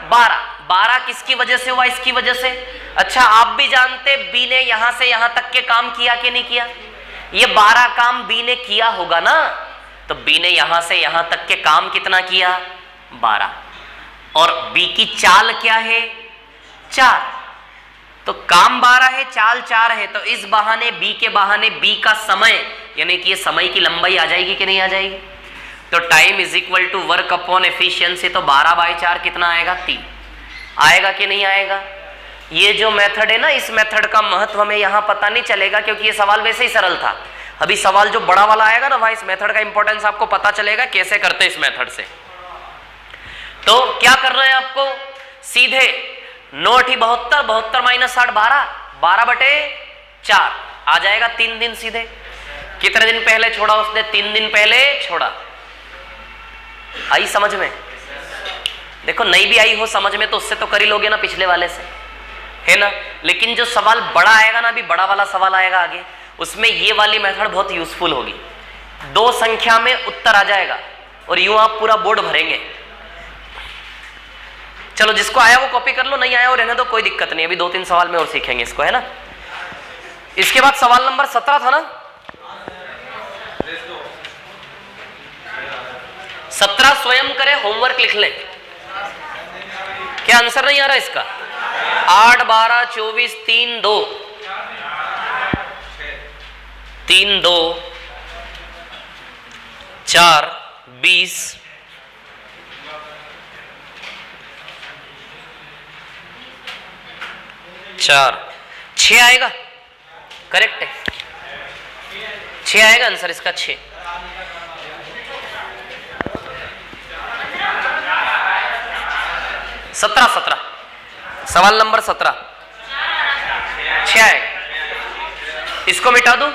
12। 12 किसकी वजह से हुआ? इसकी वजह से। अच्छा आप भी जानते बी ने यहां से यहां तक के काम किया कि नहीं किया? ये 12 काम बी ने किया होगा ना। तो बी ने यहां से यहां तक के काम कितना किया? 12। और बी की चाल क्या है? 4। तो काम 12 है, चाल 4 है। तो इस बहाने बी के बहाने बी का समय, यानी कि ये समय की लंबाई आ जाएगी कि नहीं आ जाएगी? तो time is equal to work upon efficiency. तो 12/4 कितना आएगा? 3 आएगा कि नहीं आएगा? ये जो मेथड है ना, इस मेथड का महत्व हमें यहां पता नहीं चलेगा क्योंकि ये सवाल वैसे ही सरल था। अभी सवाल जो बड़ा वाला आएगा ना, वहां इस मेथड का इंपॉर्टेंस आपको पता चलेगा कैसे करते हैं इस मेथड से। तो क्या कर रहे हैं? आपको सीधे 9 × 72, 72 - 60 12, 12/4 आ जाएगा। 3 दिन सीधे। कितने दिन पहले छोड़ा उसने? 3 दिन पहले छोड़ा। आई समझ में? देखो नहीं भी आई हो समझ में तो उससे तो कर ही लोगे ना, पिछले वाले से, है ना। लेकिन जो सवाल बड़ा आएगा ना, अभी बड़ा वाला सवाल आएगा आगे, उसमें ये वाली मेथड बहुत यूजफुल होगी। 2 संख्या में उत्तर आ जाएगा और यूं आप पूरा बोर्ड भरेंगे। चलो जिसको आया वो कॉपी कर लो, नहीं आया वो रहने दो, कोई दिक्कत नहीं। अभी 2-3 सवाल में और सीखेंगे इसको, है ना। इसके बाद सवाल नंबर 17 था ना। 17 स्वयं करें, होमवर्क लिख ले। क्या आंसर नहीं आ रहा इसका? 8, 12, 24, 3, 2, 3, 2, 4, 20, 4, 6 आएगा। करेक्ट है, 6 आएगा आंसर इसका। 6 17 सवाल नंबर 17 6 आएगा। इसको मिटा दूं?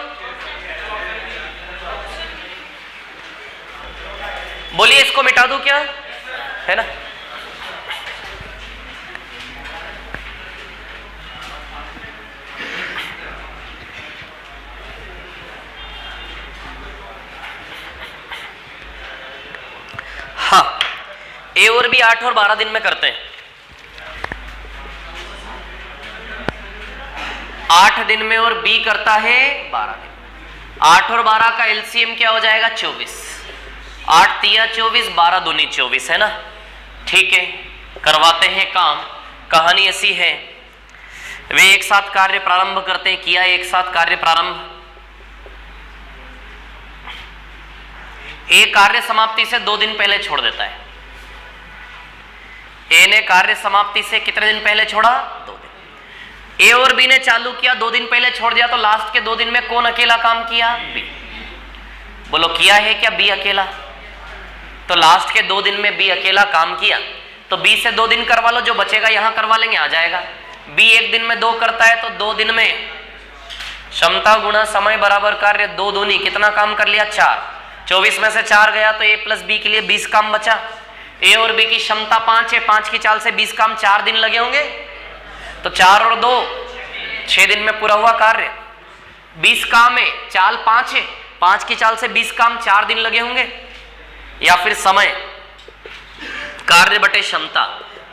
बोलिए इसको मिटा दूं क्या? है ना। हाँ, ए और बी 8 और 12 दिन में करते हैं। 8 दिन में और बी करता है 12 दिन। 8 और 12 का एलसीएम क्या हो जाएगा? 24। 8 × 3 = 24, 12 × 2 = 24, है ना। ठीक है, करवाते हैं काम। कहानी ऐसी है, वे एक साथ कार्य प्रारंभ करते हैं। किया एक साथ कार्य प्रारंभ। ए कार्य समाप्ति से 2 दिन पहले छोड़ देता है। ए ने कार्य समाप्ति से कितने दिन पहले छोड़ा? 2 दिन। ए और बी ने चालू किया, 2 दिन पहले छोड़ दिया। तो लास्ट के 2 दिन में कौन अकेला काम किया? बी। बोलो किया है क्या बी अकेला? तो लास्ट के 2 दिन में बी अकेला काम किया। तो बी से 2 दिन करवा लो, जो बचेगा यहां करवा लेंगे, आ जाएगा। बी 1 दिन में 2 करता है, तो 2 दिन में क्षमता गुणा समय बराबर कार्य, 2 दूनी कितना काम कर लिया? 4। 24 में से 4 गया तो ए प्लस बी के लिए 20 काम बचा। ए और बी की क्षमता 5 है, 5 की चाल से 20 काम, 4 दिन लगे होंगे। तो 4 और 2 6 दिन में पूरा हुआ कार्य। 20 काम है, चाल 5 है, 5 की चाल से 20 काम, 4 दिन लगे होंगे। या फिर समय, कार्य बटे क्षमता।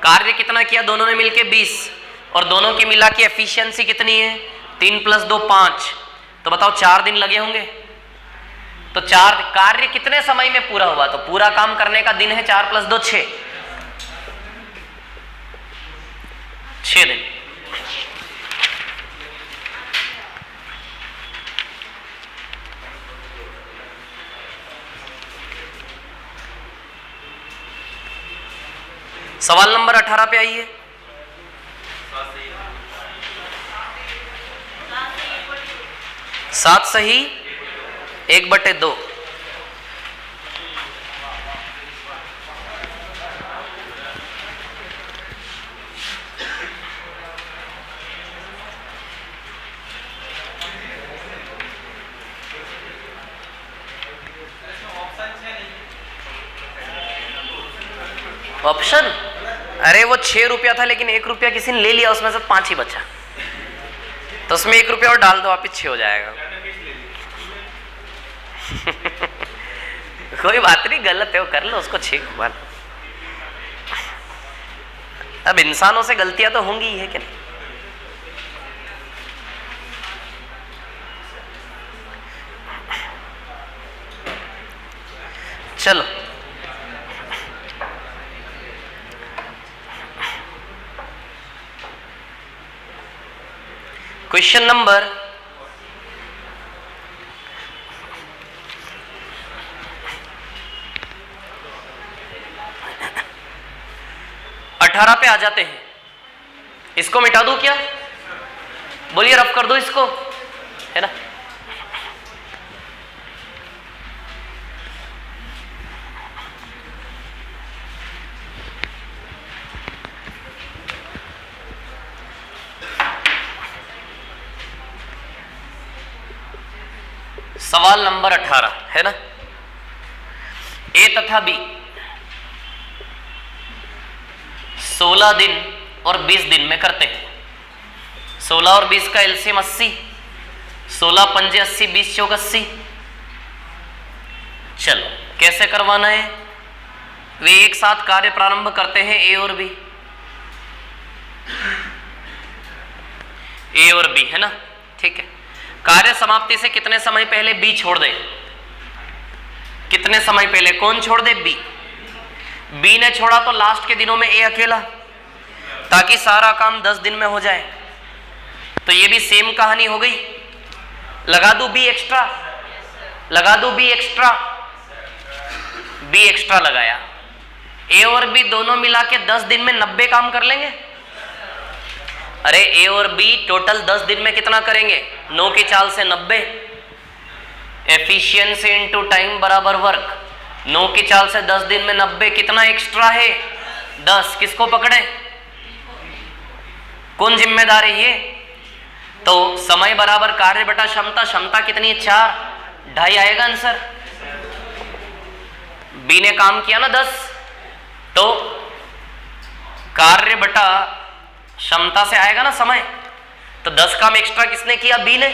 कार्य कितना किया दोनों ने मिलके? 20। और दोनों की मिला के एफिशिएंसी कितनी है? 3 + 2 5। तो बताओ 4 दिन लगे होंगे। तो 4 कार्य कितने समय में पूरा हुआ? तो पूरा काम करने का दिन है 4 + 2 6। 6 दिन। सवाल नंबर 18 पे आइए। 7 सही 1/2। ऑप्शन, अरे वो 6 रुपया था लेकिन 1 रुपया किसी ने ले लिया, उसमें से 5 ही बचा, तो उसमें 1 रुपया और डाल दो, वापिस 6 हो जाएगा। कोई बात नहीं, गलत है वो, कर लो उसको 6 बार। अब इंसानों से गलतियां तो होंगी ही है कि नहीं। चलो क्वेश्चन नंबर 18 पे आ जाते हैं। इसको मिटा दूं क्या? बोलिए, रफ कर दो इसको, है ना। सवाल नंबर 18 है ना। ए तथा बी 16 दिन और 20 दिन में करते हैं। 16 और 20 का एलसीएम 80, 16 पंजे 80, 20 चौक 80। चलो कैसे करवाना है? वे एक साथ कार्य प्रारंभ करते हैं, ए और बी, ए और बी, है ना। ठीक है, कार्य समाप्ति से कितने समय पहले बी छोड़ दे? कितने समय पहले कौन छोड़ दे? बी। बी ने छोड़ा तो लास्ट के दिनों में ए अकेला, ताकि सारा काम 10 दिन में हो जाए। तो ये भी सेम कहानी हो गई। लगा दू बी एक्स्ट्रा, लगा दू बी एक्स्ट्रा, बी एक्स्ट्रा लगाया। ए और बी दोनों मिला के 10 दिन में 90 काम कर लेंगे। अरे ए और बी टोटल 10 दिन में कितना करेंगे? 9 की चाल से 90। एफिशिएंसी इनटू टाइम बराबर वर्क। 9 की चाल से 10 दिन में 90, कितना एक्स्ट्रा है? 10। किसको पकड़े? कौन जिम्मेदार है ये? तो समय बराबर कार्य बटा क्षमता, क्षमता कितनी है? 4, 2.5 आएगा आंसर। बी ने काम किया ना 10, तो कार्य बटा क्षमता से आएगा ना समय। तो 10 काम एक्स्ट्रा किसने किया? बी ने।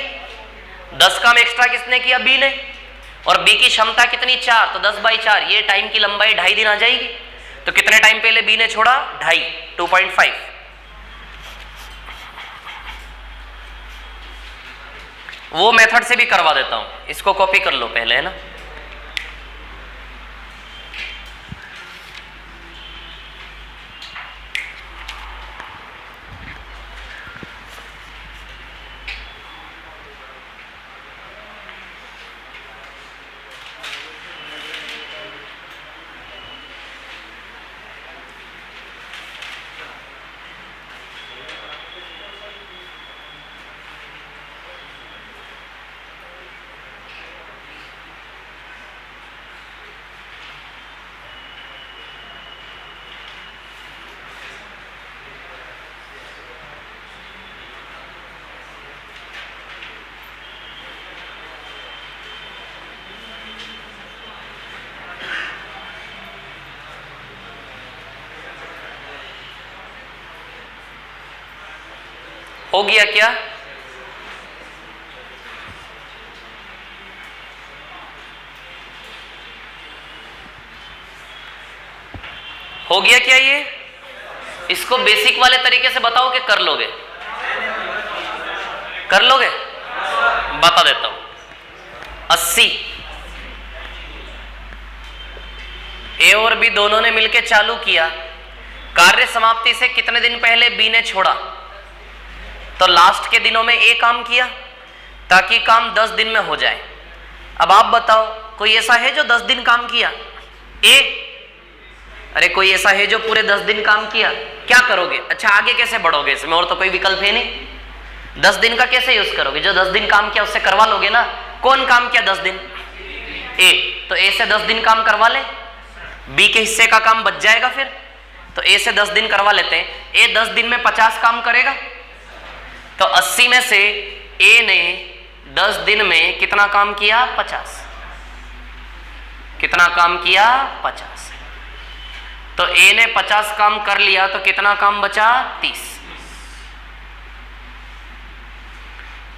10 काम एक्स्ट्रा किसने किया? बी ने। और बी की क्षमता कितनी? 4, तो 10/4, ये टाइम की लंबाई 2.5 दिन आ जाएगी। तो कितने टाइम पहले बी ने छोड़ा? 2.5, 2.5। वो मेथड से भी करवा देता हूं, इसको कॉपी कर लो पहले, है ना। हो गया क्या? हो गया क्या ये? इसको बेसिक वाले तरीके से बताओ कि कर लोगे? कर लोगे? बता देता हूं। 80 ए और बी दोनों ने मिलकर चालू किया, कार्य समाप्ति से कितने दिन पहले बी ने छोड़ा, तो लास्ट के दिनों में ए काम किया ताकि काम 10 दिन में हो जाए। अब आप बताओ कोई ऐसा है जो 10 दिन काम किया? ए, अरे कोई ऐसा है जो पूरे 10 दिन काम किया? क्या करोगे? अच्छा आगे कैसे बढ़ोगे इसमें, और तो कोई विकल्प है नहीं। 10 दिन का कैसे यूज करोगे? जो 10 दिन काम किया उससे करवा लोगे ना। कौन काम किया 10 दिन? ए, तो ए से 10 दिन काम करवा ले, बी के हिस्से का काम बच जाएगा फिर, तो ए से 10 दिन करवा लेते हैं। ए 10 दिन में 50 काम करेगा, तो 80 में से ए ने 10 दिन में कितना काम किया? 50। कितना काम किया? 50। तो ए ने 50 काम कर लिया, तो कितना काम बचा? 30।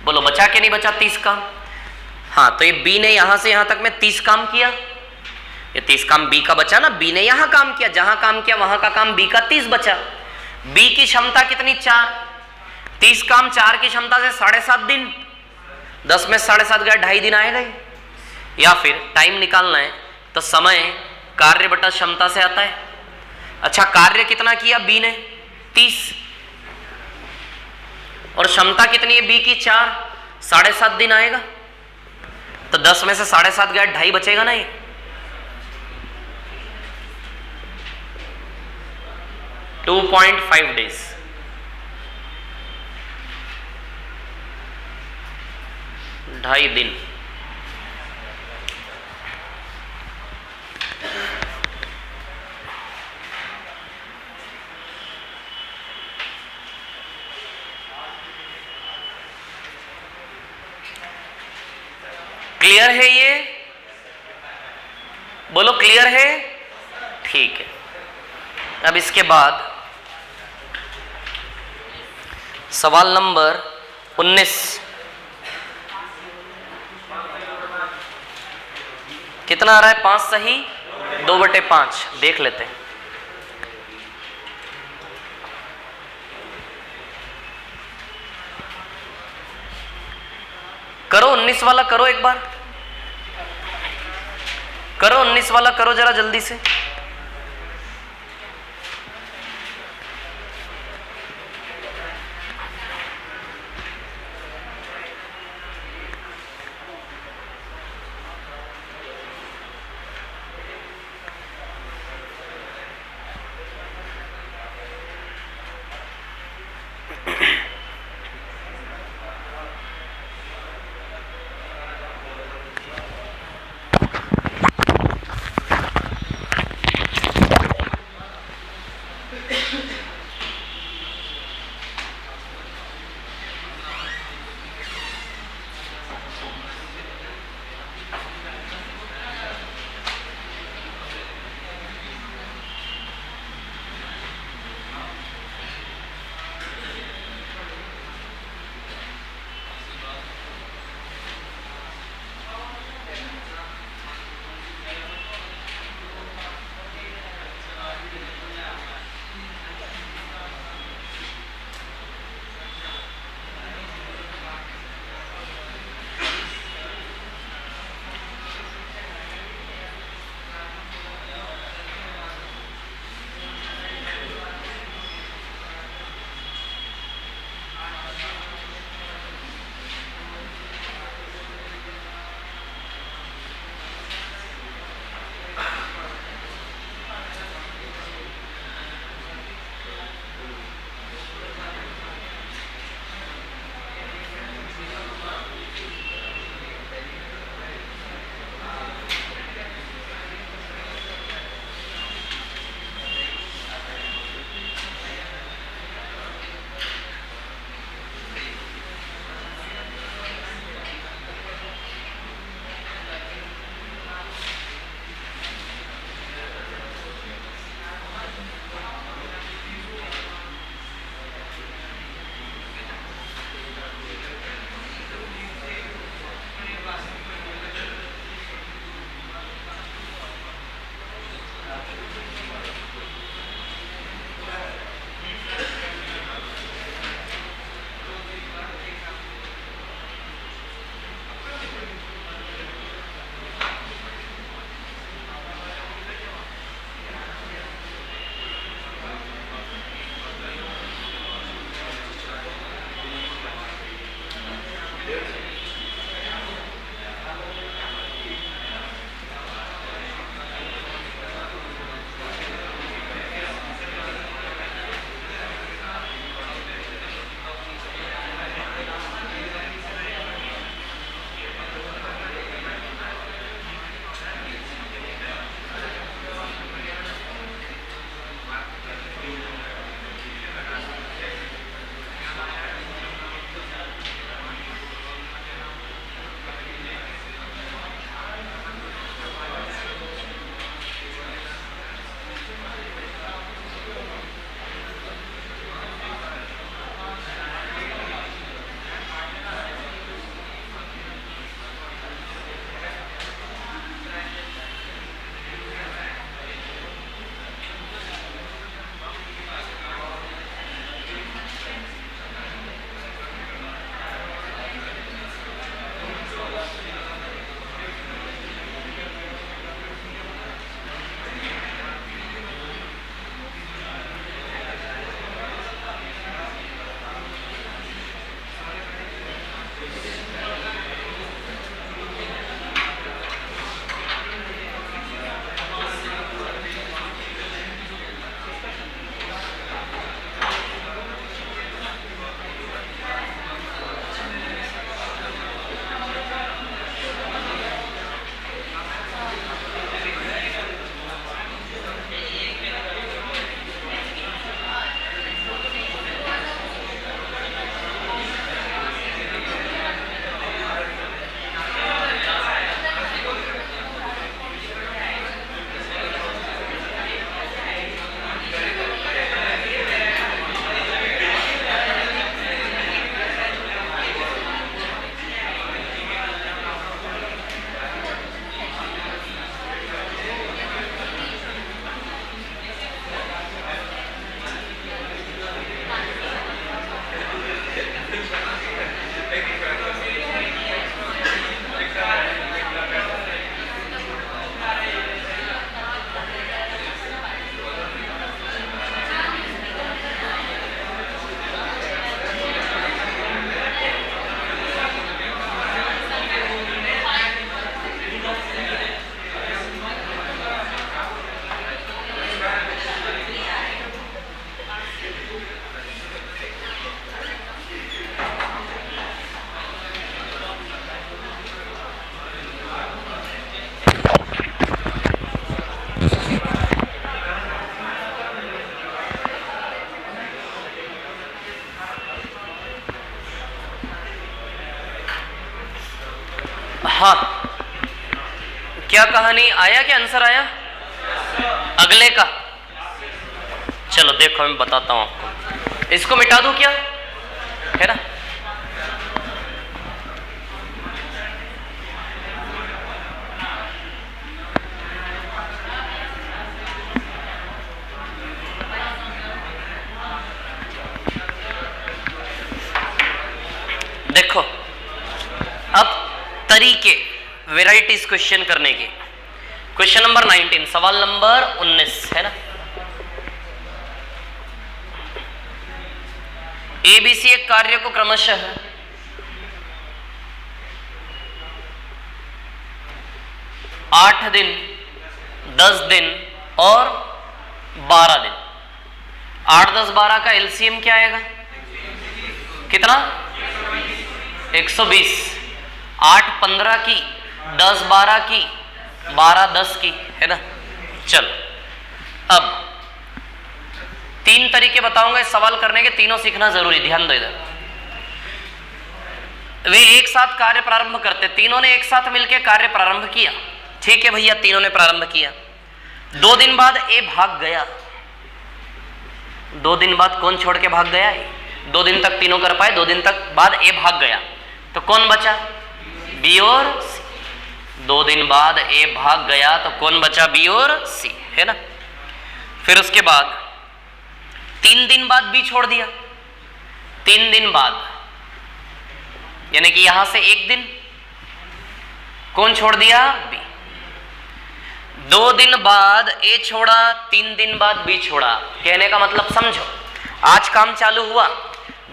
बोलो बचा के नहीं बचा 30 काम? हाँ, तो ये बी ने यहां से यहां तक में 30 काम किया, ये 30 काम बी का बचा ना। बी ने यहां काम किया, जहां काम किया वहां का काम बी का 30 बचा। बी की क्षमता कितनी? 4। 30 काम 4 की क्षमता से 7.5 दिन, 10 में 7.5 गया, 2.5 दिन आएगा ही। या फिर टाइम निकालना है तो समय कार्य बटा क्षमता से आता है। अच्छा कार्य कितना किया बी ने? 30, और क्षमता कितनी है बी की? 4, 7.5 दिन आएगा, तो 10 में से 7.5 गया, 2.5 बचेगा ना। ये 2.5 डेज। ढाई दिन। क्लियर है ये? बोलो क्लियर है? ठीक है। अब इसके बाद सवाल नंबर 19। कितना आ रहा है? 5 सही 2/5। देख लेते हैं। करो 19 वाला, करो एक बार, करो 19 वाला, करो जरा जल्दी से। हाँ, क्या कहानी आया, क्या आंसर आया अगले का? चलो देखो मैं बताता हूं आपको, इसको मिटा दूं क्या, है ना? देखो अब तरीके, वेराइटीज क्वेश्चन करने के। क्वेश्चन नंबर 19, सवाल नंबर 19 है ना। एबीसी एक कार्य को क्रमशः आठ दिन, 10 दिन और 12 दिन। 8, 10, 12 का एलसीएम क्या आएगा? कितना? 120। 8 15 की, 10 12 की, 12 10 की, है ना। चलो अब 3 तरीके बताऊंगा इस सवाल करने के, तीनों सीखना जरूरी, ध्यान दो इधर। वे एक साथ कार्य प्रारंभ करते, तीनों ने एक साथ मिलकर कार्य प्रारंभ किया, ठीक है भैया, तीनों ने प्रारंभ किया। 2 दिन बाद ए भाग गया। 2 दिन बाद कौन छोड़ के भाग गया? 2 दिन तक तीनों कर पाए, 2 दिन तक बाद ए भाग गया, तो कौन बचा? बी और सी। 2 दिन बाद ए भाग गया तो कौन बचा? बी और सी, है ना। फिर उसके बाद 3 दिन बाद बी छोड़ दिया। 3 दिन बाद यानी कि यहां से 1 दिन कौन छोड़ दिया? बी। 2 दिन बाद ए छोड़ा, 3 दिन बाद बी छोड़ा। कहने का मतलब समझो, आज काम चालू हुआ,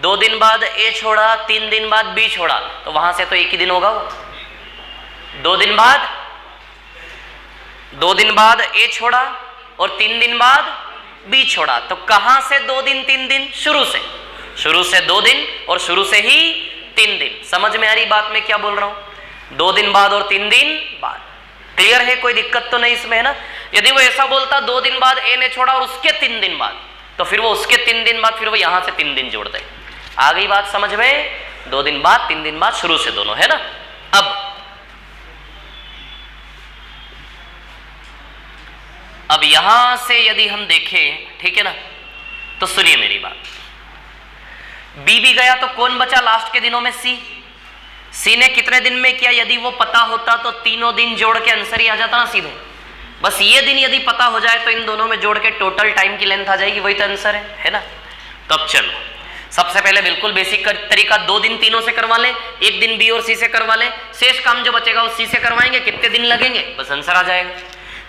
2 दिन बाद ए छोड़ा, 3 दिन बाद बी छोड़ा, तो वहां से तो 1 ही दिन होगा वो। 2 दिन बाद ए छोड़ा और 3 दिन बाद बी छोड़ा, तो कहां से 2 दिन 3 दिन? शुरू से 2 दिन और शुरू से ही 3 दिन। समझ में आ रही बात में क्या बोल रहा हूं? 2 दिन बाद और 3 दिन बाद। क्लियर है? कोई दिक्कत तो नहीं इसमें, है ना। यदि वो ऐसा बोलता 2 दिन बाद ए ने छोड़ा और उसके 3 दिन बाद, तो फिर वो उसके 3 दिन बाद फिर वो यहां से 3 दिन जोड़ दे। आ गई बात समझ में? 2 दिन बाद 3 दिन बाद, शुरू से दोनों, है ना। अब यहां से यदि हम देखें, ठीक है ना, तो सुनिए मेरी बात। बी भी गया तो कौन बचा लास्ट के दिनों में? सी ने कितने दिन में किया? यदि वो पता होता तो तीनों दिन जोड़ के आंसर ही आ जाता ना सीधे। बस ये दिन यदि पता हो जाए तो इन दोनों में जोड़ के टोटल टाइम की लेंथ आ जाएगी, वही तो आंसर है ना। तो अब चलो, सबसे पहले बिल्कुल बेसिक तरीका, 2 दिन तीनों से करवा लें, 1 दिन बी और सी से करवा लें, शेष काम जो बचेगा वो सी से करवाएंगे। कितने दिन लगेंगे? बस आंसर आ जाएगा।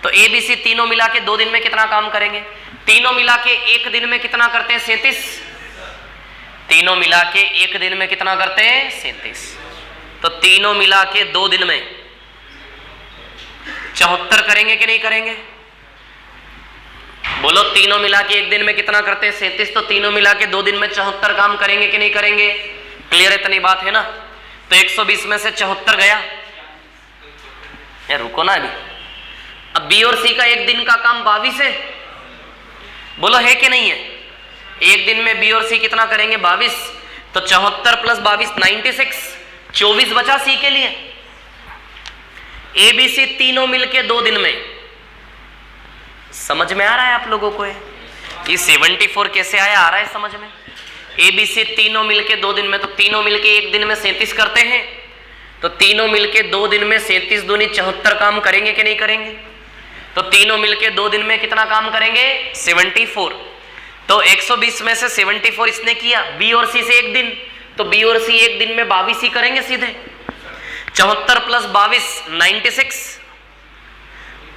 तो ए बी सी तीनों मिला के 2 दिन में कितना काम करेंगे? तीनों मिला के 1 दिन में कितना करते हैं? 37। तीनों मिला के 1 दिन में कितना करते हैं? 37। तो तीनों मिला के 2 दिन में 74 करेंगे कि नहीं करेंगे? बोलो, तीनों मिला के 1 दिन में कितना करते हैं? 37। तो तीनों मिला के 2 दिन में 74 काम करेंगे कि नहीं करेंगे? क्लियर है? इतनी बात है ना। तो 120 में से 74 गया। रुको ना अभी, अब बी और सी का 1 दिन का काम 22 है। बोलो है कि नहीं है? 1 दिन में बी और सी कितना करेंगे? 22। तो 74 प्लस 22 96, 24 बचा सी के लिए। ए बी सी तीनों मिलके 2 दिन में, समझ में आ रहा है आप लोगों को? ये 74 कैसे आया? आ रहा है समझ में? ए बी सी तीनों मिलके 2 दिन में, तो तीनों मिलके 1 दिन में 37 करते हैं, तो तीनों मिलके 2 दिन में 37 दूनी 74 काम करेंगे कि नहीं करेंगे? तो तीनों मिलके 2 दिन में कितना काम करेंगे? 74। तो 120 में से 74 इसने किया, बी और सी से 1 दिन, तो बी और सी 1 दिन में 22 ही करेंगे सीधे। 74 प्लस 22 96।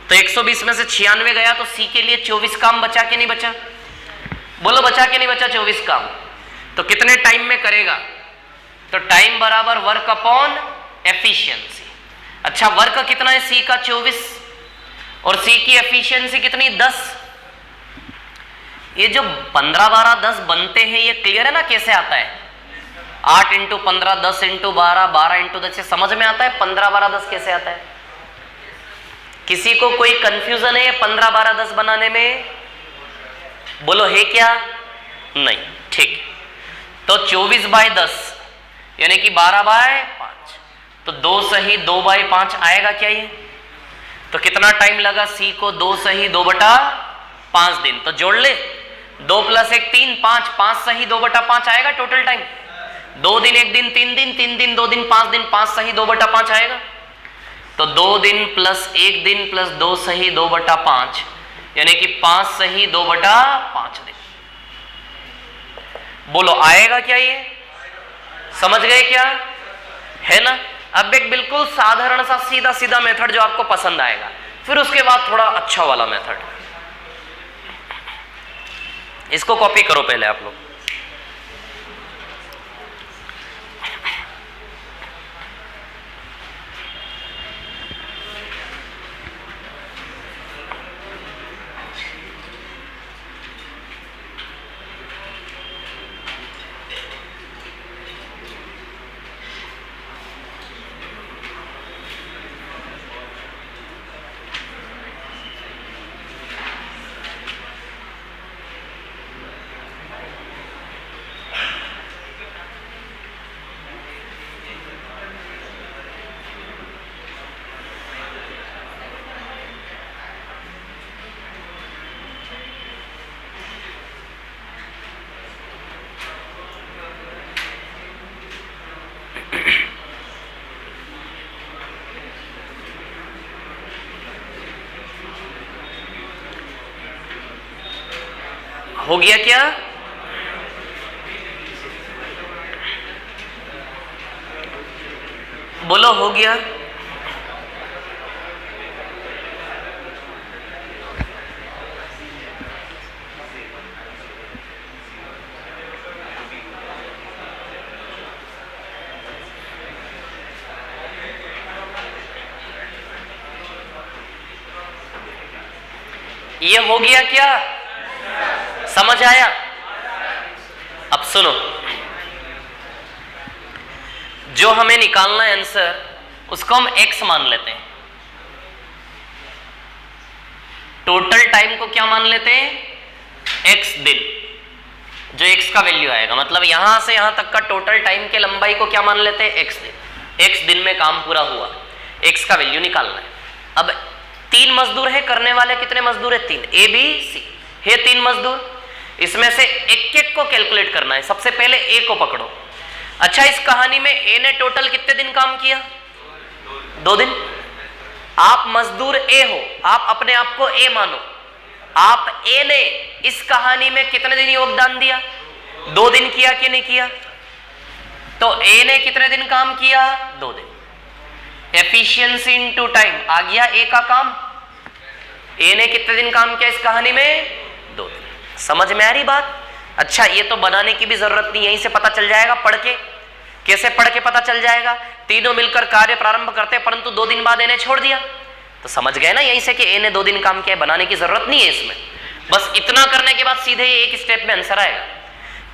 तो 120 में से 96 गया, तो सी के लिए 24 काम बचा कि नहीं बचा? बोलो बचा कि नहीं बचा? 24 काम। तो कितने टाइम में करेगा? तो टाइम बराबर वर्क अपॉन एफिशिएंसी। अच्छा, वर्क कितना है? सी का 24 और सी की एफिशिएंसी कितनी? 10। ये जो 15 12 10 बनते हैं, ये क्लियर है ना कैसे आता है? 8 × 15, 10 × 12, 12 × 10 से समझ में आता है 15 12 10 कैसे आता है? किसी को कोई कंफ्यूजन है 15 12 10 बनाने में? बोलो है क्या? नहीं, ठीक। तो 24/10 यानी कि 12/5, तो 2 सही 2/5 आएगा क्या ये? तो कितना टाइम लगा सी को? 2 सही 2/5 दिन। तो जोड़ ले, 2 + 1 3 5, 5 सही 2/5 आएगा टोटल टाइम। 2 दिन 1 दिन 3 दिन, 3 दिन 2 दिन 5 दिन, 5 सही 2/5 आएगा। तो 2 दिन + 1 दिन + 2 सही 2/5, यानी कि 5 सही 2/5 दिन। बोलो आएगा क्या ये? समझ गए क्या? है ना? अब एक बिल्कुल साधारण सा सीधा सीधा मेथड जो आपको पसंद आएगा, फिर उसके बाद थोड़ा अच्छा वाला मेथड। इसको कॉपी करो पहले आप लोग। हो गया क्या? बोलो हो गया? ये हो गया क्या? समझ आया? अब सुनो, जो हमें निकालना है आंसर, उसको हम x मान लेते हैं। टोटल टाइम को क्या मान लेते हैं? x दिन। जो x का वैल्यू आएगा, मतलब यहां से यहां तक का टोटल टाइम के लंबाई को क्या मान लेते हैं? x दिन। x दिन में काम पूरा हुआ, x का वैल्यू निकालना है। अब 3 मजदूर है, करने वाले कितने मजदूर है? 3। A B C है 3 मजदूर। इसमें से एक को कैलकुलेट करना है। सबसे पहले ए को पकड़ो। अच्छा, इस कहानी में ए ने टोटल कितने दिन काम किया? 2 दिन। आप मजदूर ए हो, आप अपने आप को ए मानो। आप ए ने इस कहानी में कितने दिन योगदान दिया? 2 दिन किया कि नहीं किया? तो ए ने कितने दिन काम किया? 2 दिन। एफिशिएंसी इनटू टाइम आ गया ए का काम। ए ने कितने दिन काम किया इस कहानी में? 2 दिन। समझ में आ रही बात? अच्छा, ये तो बनाने की भी जरूरत नहीं, यहीं से पता चल जाएगा पढ़ के। कैसे पढ़ के पता चल जाएगा? तीनों मिलकर कार्य प्रारंभ करते, परंतु 2 दिन बाद ए ने छोड़ दिया। तो समझ गए ना यहीं से कि ए ने 2 दिन काम किया। बनाने की जरूरत नहीं है इसमें। बस इतना करने के बाद सीधे एक स्टेप में आंसर आएगा।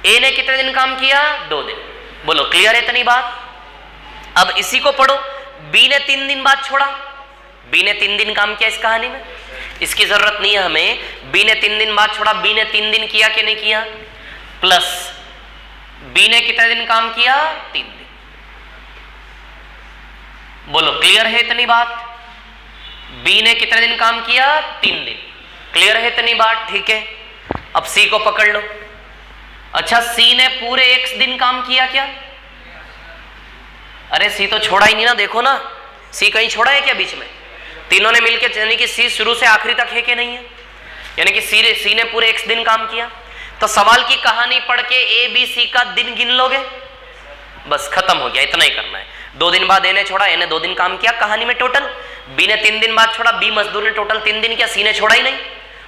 ए ने कितने दिन काम किया? 2 दिन। बोलो क्लियर है इतनी बात? अब इसी को पढ़ो। बी ने 3 दिन बाद छोड़ा। बी ने 3 दिन काम किया इस कहानी में, इसकी जरूरत नहीं है हमें। बी ने 3 दिन बाद छोड़ा। बी ने 3 दिन किया कि नहीं किया? प्लस बी ने कितने दिन काम किया? 3 दिन। बोलो क्लियर है इतनी बात? बी ने कितने दिन काम किया? 3 दिन। क्लियर है इतनी बात? ठीक है। अब सी को पकड़ लो। अच्छा, सी ने पूरे x दिन काम किया क्या? अरे सी तो छोड़ा ही नहीं ना, देखो ना, सी कहीं छोड़ा है क्या बीच में? तीनों ने मिलकर, यानी कि सी शुरू से आखिरी तक है कि नहीं है? यानी कि सी ने पूरे x दिन काम किया। तो सवाल की कहानी पढ़ के ए बी सी का दिन गिन लोगे, बस खत्म हो गया। इतना ही करना है। 2 दिन बाद ए ने छोड़ा, ए ने 2 दिन काम किया कहानी में टोटल। बी ने 3 दिन बाद छोड़ा, बी मजदूर ने टोटल 3 दिन किया, सी ने छोड़ा ही नहीं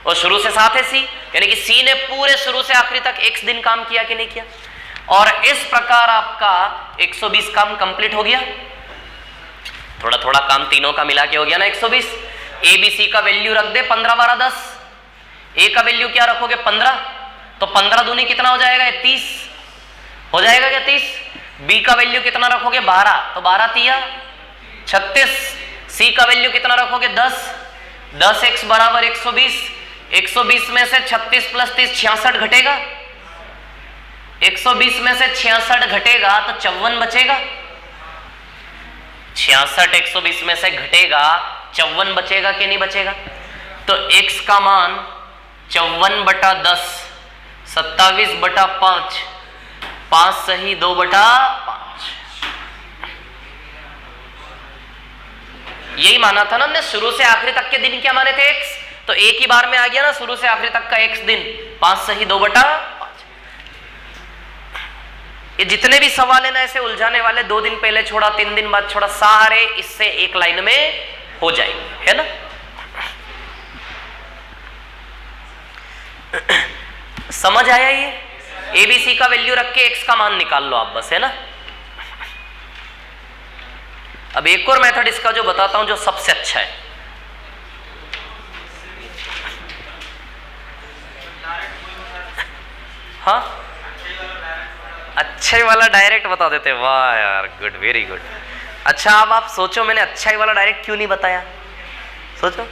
और शुरू से साथ है सी, यानी कि सी ने पूरे शुरू से आखिरी तक x दिन काम किया कि नहीं किया। और इस प्रकार आपका 120 काम कंप्लीट हो गया। थोड़ा थोड़ा काम तीनों का मिला के हो गया ना 120। ए बी सी का वैल्यू रख दे 15 12 10। ए का वैल्यू क्या रखोगे? 15। तो 15 दूनी कितना हो जाएगा? 30 हो जाएगा क्या? 30। बी का वैल्यू कितना रखोगे? 12। तो 12 तिया 36। सी का वैल्यू कितना रखोगे? 10। 10x बराबर 120। 120 में से 36 + 30 66 घटेगा। 120 में से 66 घटेगा तो 54 बचेगा। 66 120 में से घटेगा 54 बचेगा कि नहीं बचेगा? तो x का मान 54/10, 27/5, 5 सही 2/5। यही माना था ना हमने, शुरू से आखिरी तक के दिन क्या माने थे x, तो एक ही बार में आ गया ना शुरू से आखिरी तक का x दिन, 5 सही 2/5। ये जितने भी सवाल है ना ऐसे उलझाने वाले, 2 दिन पहले छोड़ा, 3 दिन बाद छोड़ा, सारे इससे एक लाइन में हो जाएंगे, है ना। समझ आया? ये एबीसी का वैल्यू रख के x का मान निकाल लो आप बस, है ना। अब एक और मेथड इसका जो बताता हूं जो सबसे अच्छा है, हाँ अच्छाई वाला डायरेक्ट बता देते, वाह यार गुड, वेरी गुड। अच्छा अब आप सोचो मैंने अच्छाई वाला डायरेक्ट क्यों नहीं बताया, सोचो।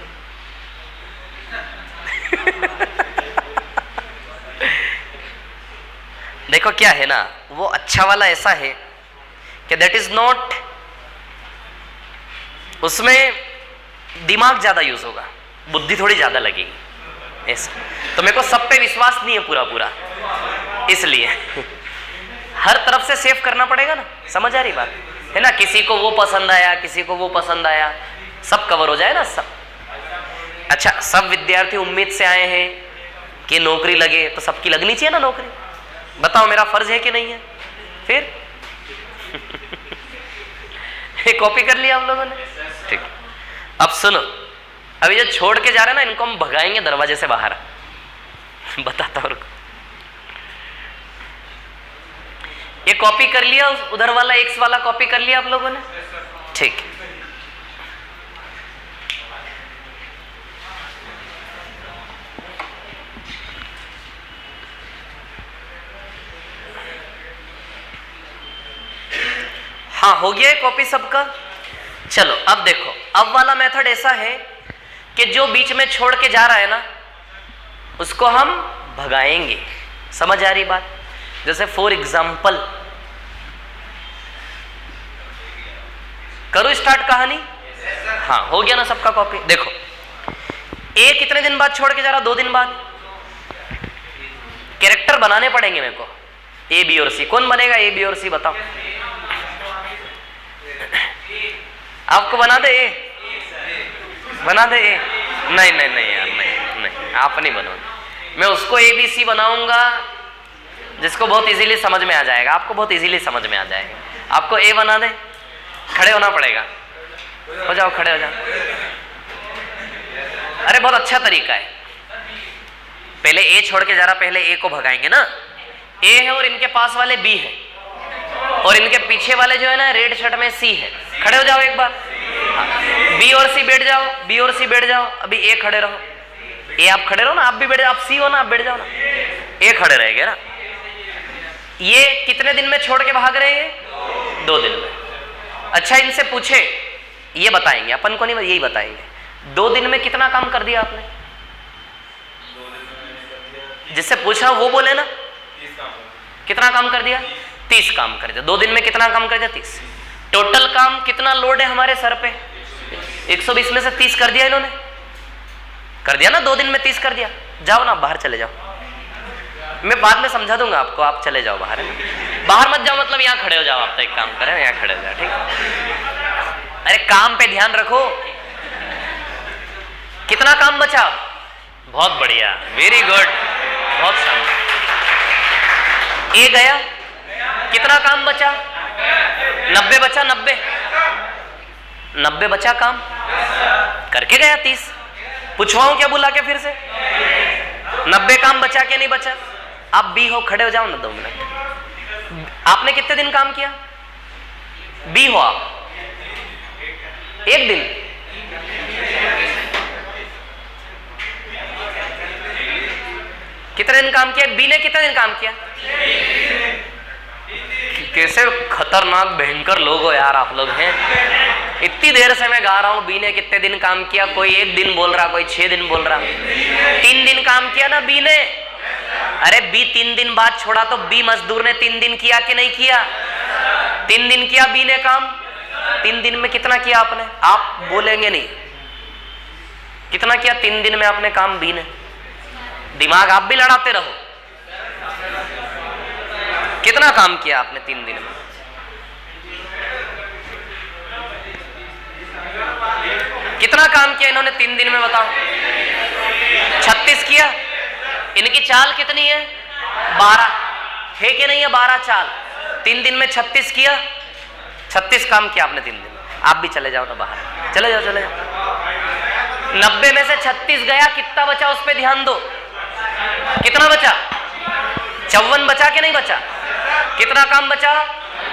देखो क्या है ना, वो अच्छा वाला ऐसा है कि दैट इज नॉट, उसमें दिमाग ज्यादा यूज होगा, बुद्धि थोड़ी ज्यादा लगेगी ऐसा। तो मेरे को सब पे विश्वास नहीं है पूरा पूरा, इसलिए हर तरफ से सेव करना पड़ेगा ना, समझ आ रही बात है ना। किसी को वो पसंद आया, किसी को वो पसंद आया, सब कवर हो जाए ना सब। अच्छा सब विद्यार्थी उम्मीद से आए हैं कि नौकरी लगे, तो सबकी लगनी चाहिए ना नौकरी। बताओ मेरा फर्ज है कि नहीं है? फिर कॉपी कर लिया हम लोगों ने, ठीक। अब सुनो, अभी जो छोड़ के जा रहे हैं ना इनको हम भगाएंगे दरवाजे से बाहर। बताता हूं, ये कॉपी कर लिया, उधर वाला एक्स वाला कॉपी कर लिया आप लोगों ने, ठीक। हाँ हो गया है कॉपी सबका। चलो अब देखो, अब वाला मेथड ऐसा है कि जो बीच में छोड़ के जा रहा है ना उसको हम भगाएंगे। समझ आ रही बात? जैसे फॉर एग्जाम्पल, करो स्टार्ट कहानी। हाँ हो गया ना सबका कॉपी। देखो ए कितने दिन बाद छोड़ के जा रहा? 2 दिन बाद। कैरेक्टर बनाने पड़ेंगे मेरे को, ए बी और सी। कौन बनेगा ए बी और सी बताओ? आपको बना दे ए? बना दे ए? नहीं नहीं नहीं यार, नहीं नहीं आप नहीं बनाओ। मैं उसको ए बी सी बनाऊंगा जिसको बहुत इजीली समझ में आ जाएगा, आपको बहुत इजीली समझ में आ जाएगा। आपको ए बना दे, खड़े होना पड़ेगा। हो जाओ, खड़े हो जाओ। अरे बहुत अच्छा तरीका है। पहले ए छोड़ के जा रहा, पहले ए को भगाएंगे ना। ए है और इनके पास वाले बी है और इनके पीछे वाले जो है ना रेड शर्ट में सी है। खड़े हो जाओ एक बार। बी और सी बैठ जाओ, बी और सी बैठ जाओ। अभी ए खड़े रहो, ए आप खड़े रहो ना, आप भी बैठ जाओ। आप सी हो ना, आप बैठ जाओ ना। ए खड़े रहेंगे ना। ये कितने दिन में छोड़ के भाग रहे हैं? 2 दिन में। अच्छा इनसे पूछे, ये बताएंगे, अपन को नहीं, यही बताएंगे 2 दिन में कितना काम कर दिया आपने। जिससे पूछा वो बोले ना कितना काम कर दिया? 30 काम कर दिया। 2 दिन में कितना काम कर दिया? 30। टोटल काम कितना लोड है हमारे सर पे? 120 में से 30 कर दिया इन्होंने। कर दिया ना, 2 दिन में 30 कर दिया। जाओ ना बाहर चले जाओ, मैं बाद में समझा दूंगा आपको। आप चले जाओ बाहर। बाहर मत जाओ मतलब यहाँ खड़े हो जाओ। आप तो एक काम करें, यहाँ खड़े हो जाओ, ठीक। अरे काम पे ध्यान रखो। कितना काम बचा? बहुत बढ़िया, वेरी गुड, बहुत शानदार। ए गया, कितना काम बचा? 90 बचा। 90 बचा काम, करके गया 30। पूछवाऊं क्या बुला के फिर से? 90 काम बचा के नहीं बचा? आप बी हो, खड़े हो जाओ ना 2 मिनट। आपने कितने दिन काम किया? बी हो आप, 1 दिन। कितने दिन काम किया? बी ने कितने दिन काम किया? कैसे खतरनाक भयंकर लोग हो यार आप लोग हैं। इतनी देर से मैं गा रहा हूं, बी ने कितने दिन काम किया। कोई 1 दिन बोल रहा, कोई 6 दिन बोल रहा। 3 दिन काम किया ना बी ने। अरे बी 3 दिन बाद छोड़ा तो बी मजदूर ने 3 दिन किया कि नहीं किया? 3 दिन किया बी ने काम। 3 दिन में कितना किया आपने? आप बोलेंगे नहीं कितना किया 3 दिन में आपने काम भी ने, दिमाग आप भी लड़ाते रहो। कितना काम किया आपने 3 दिन में? कितना काम किया इन्होंने 3 दिन में बताओ? 36 किया। इनकी चाल कितनी है? 12 है कि नहीं है? 12 चाल। 3 दिन में 36 किया। 36 काम किया आपने 3 दिन में। आप भी चले जाओ ना बाहर, चले जाओ चले जाओ। 90 में से 36 गया, कितना बचा उस पर ध्यान दो। कितना बचा? 54 बचा कि नहीं बचा? कितना काम बचा?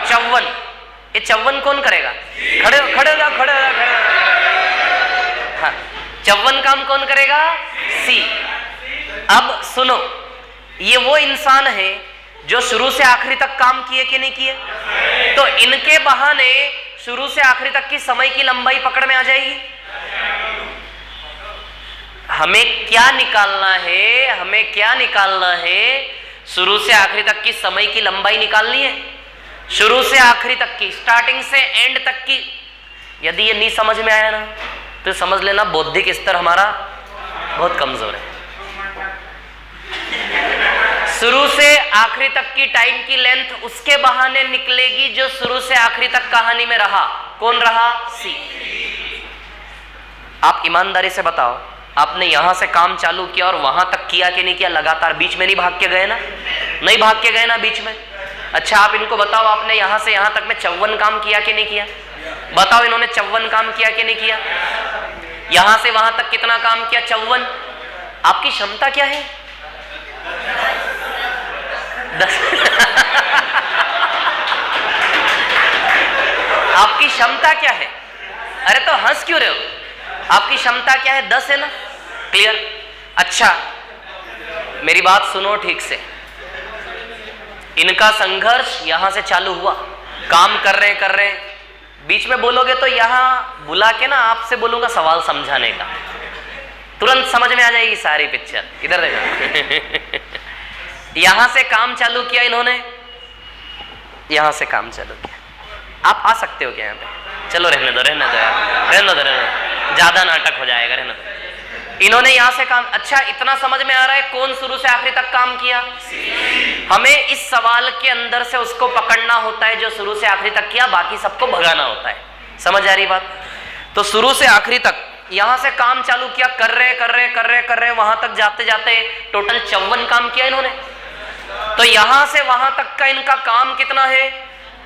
54। ये 54 कौन करेगा? खड़े हो जाओ, खड़े हो जाओ। हाँ, 54 काम कौन करेगा? सी। अब सुनो, ये वो इंसान है जो शुरू से आखिरी तक काम किए कि नहीं किए? तो इनके बहाने शुरू से आखिरी तक की समय की लंबाई पकड़ में आ जाएगी। हमें क्या निकालना है? हमें क्या निकालना है? शुरू से आखिरी तक की समय की लंबाई निकालनी है। शुरू से आखिरी तक की, स्टार्टिंग से एंड तक की। यदि ये नहीं समझ में आया ना तो समझ लेना बौद्धिक स्तर हमारा बहुत कमजोर है। शुरू से आखिरी तक की टाइम की लेंथ उसके बहाने निकलेगी जो शुरू से आखिरी तक कहानी में रहा। कौन रहा? सी। आप ईमानदारी से बताओ, आपने यहां से काम चालू किया और वहां तक किया कि नहीं किया? लगातार बीच में नहीं भाग के गए ना? नहीं भाग के गए ना बीच में? अच्छा, आप इनको बताओ, आपने यहां से यहां तक में 54 काम किया कि नहीं किया? बताओ, इन्होंने 54 काम किया कि नहीं किया? यहां से वहां तक कितना काम किया? 54। आपकी क्षमता क्या है? 10। आपकी क्षमता क्या है? अरे तो हंस क्यों रहे हो? आपकी क्षमता क्या है? 10 है ना? क्लियर? अच्छा, मेरी बात सुनो ठीक से। इनका संघर्ष यहां से चालू हुआ, काम कर रहे हैं। बीच में बोलोगे तो यहां बुला के ना आपसे बोलूंगा सवाल समझाने का, तुरंत समझ में आ जाएगी सारी पिक्चर। इधर देखो। यहां से काम चालू किया इन्होंने, यहां से काम चालू किया। आप आ सकते हो क्या यहाँ पे? चलो रहने दो यार, ज्यादा नाटक हो जाएगा, रहने दो। इन्होंने यहां से काम, अच्छा इतना समझ में आ रहा है कौन शुरू से आखिरी तक काम किया? हमें इस सवाल के अंदर से उसको पकड़ना होता है जो शुरू से आखिरी तक किया, बाकी सबको भगाना होता है। समझ आ रही बात? तो शुरू से आखिरी तक यहां से काम चालू किया, कर रहे, वहां तक जाते जाते टोटल 54 काम किया इन्होंने। तो यहां से वहां तक का इनका काम कितना है?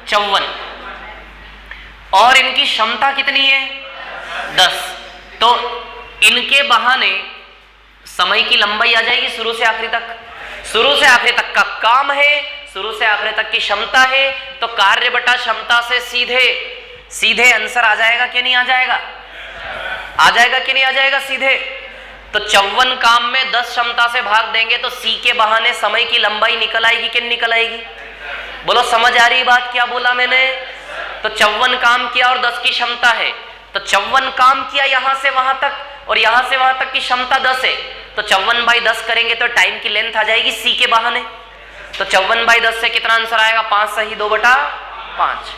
54। और इनकी क्षमता कितनी है? 10। तो इनके बहाने समय की लंबाई आ जाएगी शुरू से आखिरी तक। शुरू से आखिरी तक का काम है, शुरू से आखिरी तक की क्षमता है, तो कार्य बटा क्षमता से सीधे आंसर आ जाएगा कि नहीं आ जाएगा? आ जाएगा कि नहीं आ जाएगा सीधे? तो 54 काम में 10 क्षमता से भाग देंगे तो सी के बहाने समय की लंबाई निकल आएगी कि नहीं निकल आएगी? बोलो, समझ आ रही बात क्या बोला मैंने? तो 54 काम किया और 10 की क्षमता है, तो 54 काम किया यहां से वहां तक, और यहां से वहां तक की क्षमता 10 है, तो 54/10 करेंगे तो टाइम की लेंथ आ जाएगी सी के बहाने। तो 54/10 से कितना आंसर आएगा? 5 सही 2/5।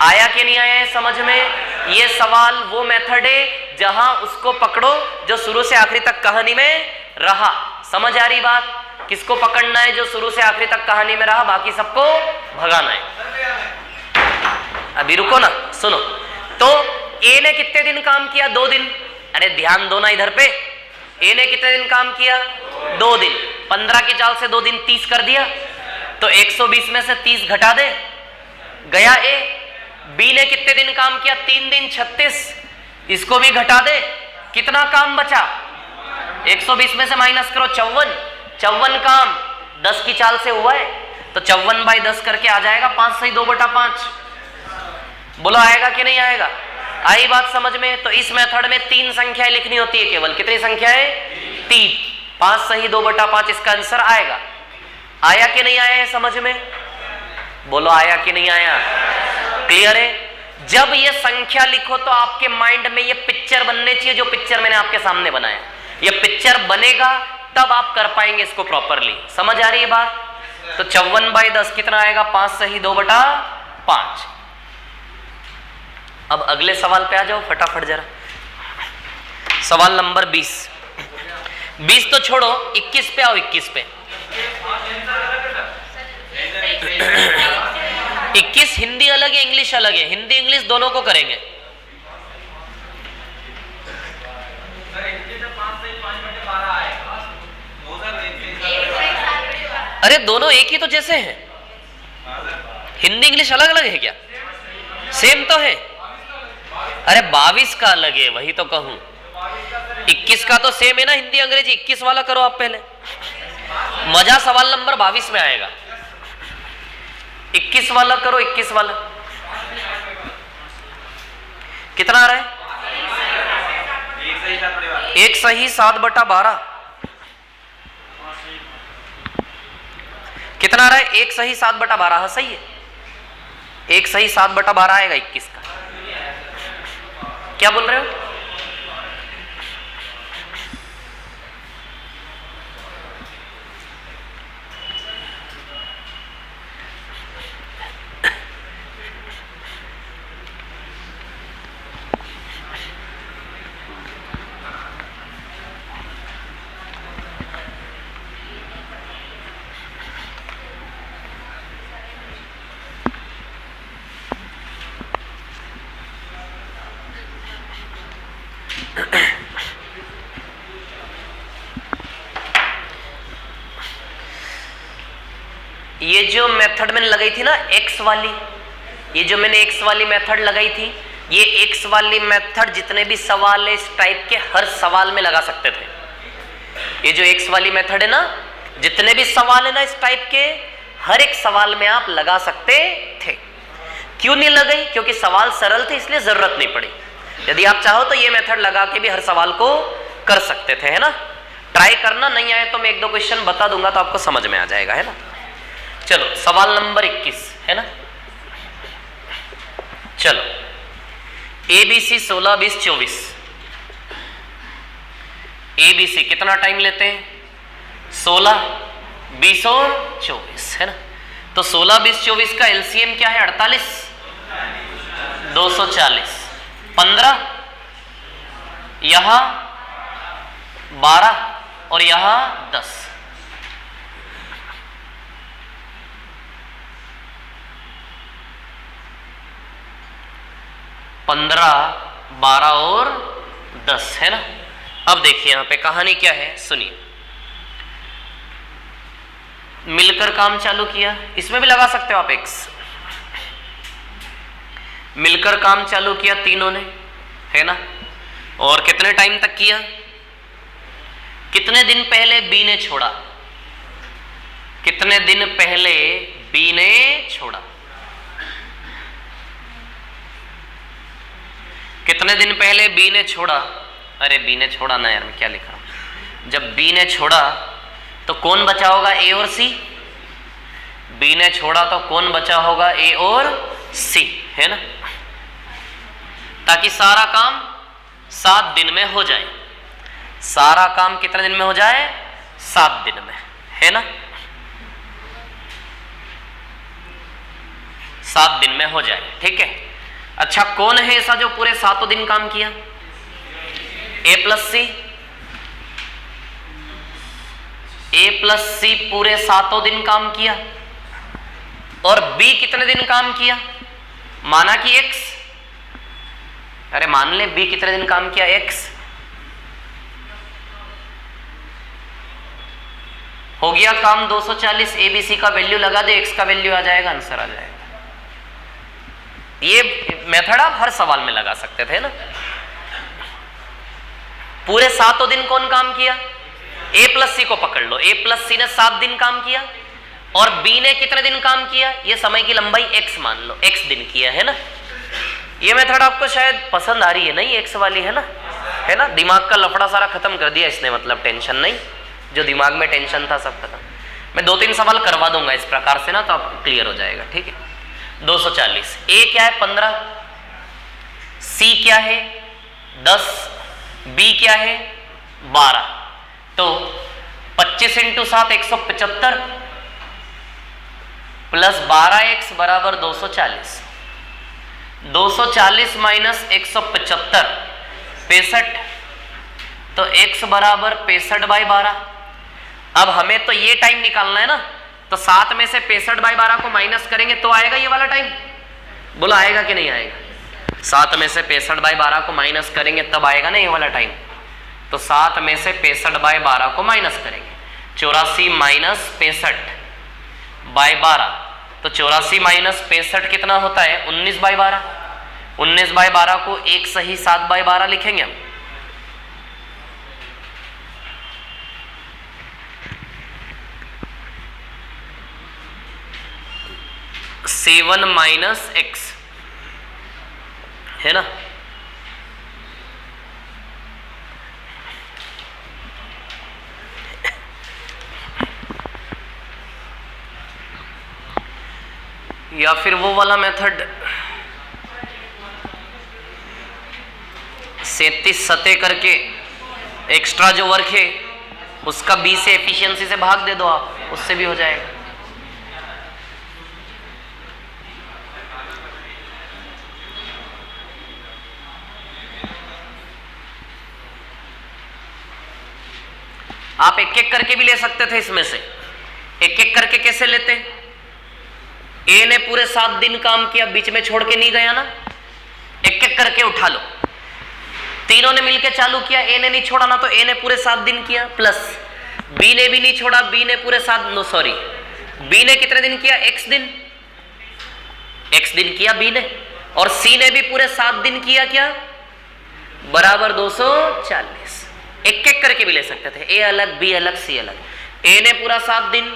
आया कि नहीं आया है समझ में? ये सवाल वो मेथड है जहां उसको पकड़ो जो शुरू से आखिरी तक कहानी में रहा। समझ आ रही बात? किसको पकड़ना है? जो शुरू से आखिरी तक कहानी में रहा, बाकी सबको भगाना है। अभी रुको ना, सुनो। तो ए ने कितने दिन काम किया? 2 दिन। अरे ध्यान दो ना इधर पे। ए ने कितने दिन काम किया? 2 दिन। 15 की चाल से 2 दिन 30 कर दिया, तो 120 में से 30 घटा दे, गया ए। बी ने कितने दिन काम किया? 3 दिन 36, इसको भी घटा दे, कितना काम बचा? 120 में से माइनस करो 54 काम 10 की चाल से हुआ है, तो 54/10 करके आ जाएगा 5 सही 2/5। बोलो आएगा कि नहीं आएगा? आई बात समझ में? तो इस मेथड में 3 संख्याएं लिखनी होती है केवल। कितनी संख्याएं? 3। 5 सही 2/5 इसका आंसर आएगा। आया कि नहीं आया है समझ में? बोलो आया कि नहीं आया? क्लियर है? जब ये संख्या लिखो तो आपके माइंड में ये पिक्चर बनने चाहिए, जो पिक्चर मैंने आपके सामने बनाया। ये पिक्चर बनेगा तब आप कर पाएंगे इसको प्रॉपरली। समझ आ रही है बात? तो 54/10 कितना आएगा? 5 सही 2/5। अब अगले सवाल पे आ जाओ फटाफट जरा। सवाल नंबर 20। 20 तो छोड़ो, 21 पे आओ। 21 पे 21 हिंदी अलग है, इंग्लिश अलग है। हिंदी इंग्लिश दोनों को करेंगे। अरे दोनों एक ही तो जैसे हैं। हिंदी इंग्लिश अलग अलग है क्या? सेम तो है। अरे 22 का अलग है, वही तो कहूं। 21 का तो सेम है ना हिंदी अंग्रेजी। 21 वाला करो आप पहले, मजा सवाल नंबर 22 में आएगा। 21 वाला करो। 21 वाला कितना आ रहा है? 1 सही 7/12। कितना आ रहा है? 1 सही 7/12। हाँ सही है, 1 सही 7/12 आएगा 21 का। क्या बोल रहे हो? ये जो मेथड मैंने लगाई थी ना एक्स वाली, ये जो मैंने एक्स वाली मेथड लगाई थी, ये एक्स वाली मेथड जितने भी सवाल है इस टाइप के हर सवाल में लगा सकते थे। ये जो एक्स वाली मेथड है ना, जितने भी सवाल है ना इस टाइप के हर एक सवाल में आप लगा सकते थे। क्यों नहीं लगाई? क्योंकि सवाल सरल थे इसलिए जरूरत नहीं पड़ी। यदि आप चाहो तो ये मेथड लगा के भी हर सवाल को कर सकते थे, है ना। ट्राई करना, नहीं आए तो मैं 1-2 क्वेश्चन बता दूंगा तो आपको समझ में आ जाएगा, है ना। चलो सवाल नंबर 21 है ना। चलो ABC 16, 20, 24। ABC कितना टाइम लेते हैं? 16, 20 और 24, है ना। तो 16, 20, 24 का एलसीएम क्या है? 48, 240, 15, यहां 12 और यहां 10। 15, 12 और 10, है ना। अब देखिए यहां पे कहानी क्या है, सुनिए। मिलकर काम चालू किया, इसमें भी लगा सकते हो आप एक्स। मिलकर काम चालू किया तीनों ने, है ना। और कितने टाइम तक किया? कितने दिन पहले बी ने छोड़ा? कितने दिन पहले बी ने छोड़ा? कितने दिन पहले बी ने छोड़ा? अरे बी ने छोड़ा ना यार, मैं क्या लिखा हूं। जब बी ने छोड़ा तो कौन बचा होगा? ए और सी। बी ने छोड़ा तो कौन बचा होगा? ए और सी, है ना। ताकि सारा काम 7 दिन में हो जाए। सारा काम कितने दिन में हो जाए? 7 दिन में, है ना। 7 दिन में हो जाए, ठीक है। अच्छा कौन है ऐसा जो पूरे 7 दिन काम किया? ए प्लस सी। ए प्लस सी पूरे 7 दिन काम किया। और बी कितने दिन काम किया? माना कि एक्स। अरे मान ले बी कितने दिन काम किया? एक्स। हो गया काम 240। एबीसी का वैल्यू लगा दे, एक्स का वैल्यू आ जाएगा, आंसर आ जाएगा। ये मेथड आप हर सवाल में लगा सकते थे ना। पूरे 7 दिन कौन काम किया? ए प्लस सी को पकड़ लो। ए प्लस सी ने 7 दिन काम किया और बी ने कितने दिन काम किया? ये समय की लंबाई एक्स मान लो, एक्स दिन किया, है ना। ये मेथड आपको शायद पसंद आ रही है, नहीं एक्स वाली, है ना, है ना। दिमाग का लफड़ा सारा खत्म कर दिया इसने, मतलब टेंशन नहीं, जो दिमाग में टेंशन था सब खत्म। मैं 2-3 सवाल करवा दूंगा इस प्रकार से ना, तो आपको क्लियर हो जाएगा, ठीक है। 240। ए क्या है? 15। सी क्या है? 10। बी क्या है? 12। तो 25 × 7 175 प्लस 12x बराबर 240। 240 माइनस 175 65, तो x बराबर 65/12। अब हमें तो ये टाइम निकालना है ना, तो 7 में से 65/12 को माइनस करेंगे तो आएगा ये वाला टाइम। बोला आएगा कि नहीं आएगा? 7 में से 65/12 को माइनस करेंगे तब आएगा ना ये वाला टाइम। तो 7 में से 65/12 को माइनस करेंगे, 84 माइनस 65/12, तो 84 माइनस 65 कितना होता है? 19/12। 19/12 को एक सही 7/12 लिखेंगे हम। सेवन माइनस एक्स है ना, या फिर वो वाला मेथड 37 सतह करके एक्स्ट्रा जो वर्क है उसका 20 से एफिशिएंसी से भाग दे दो आप, उससे भी हो जाएगा। आप एक एक करके भी ले सकते थे इसमें से। एक एक करके कैसे लेते? ए ने पूरे 7 दिन काम किया, बीच में छोड़ के नहीं गया ना, एक एक करके उठा लो। तीनों ने मिलकर चालू किया, ए ने नहीं छोड़ा ना, तो ए ने पूरे 7 दिन किया, प्लस बी ने भी नहीं छोड़ा, बी ने पूरे 7 बी ने कितने दिन किया? x दिन, x दिन किया बी ने, और सी ने भी पूरे 7 दिन किया, क्या बराबर 240। एक एक करके भी ले सकते थे, ए अलग बी अलग सी अलग। ए ने पूरा 7 दिन,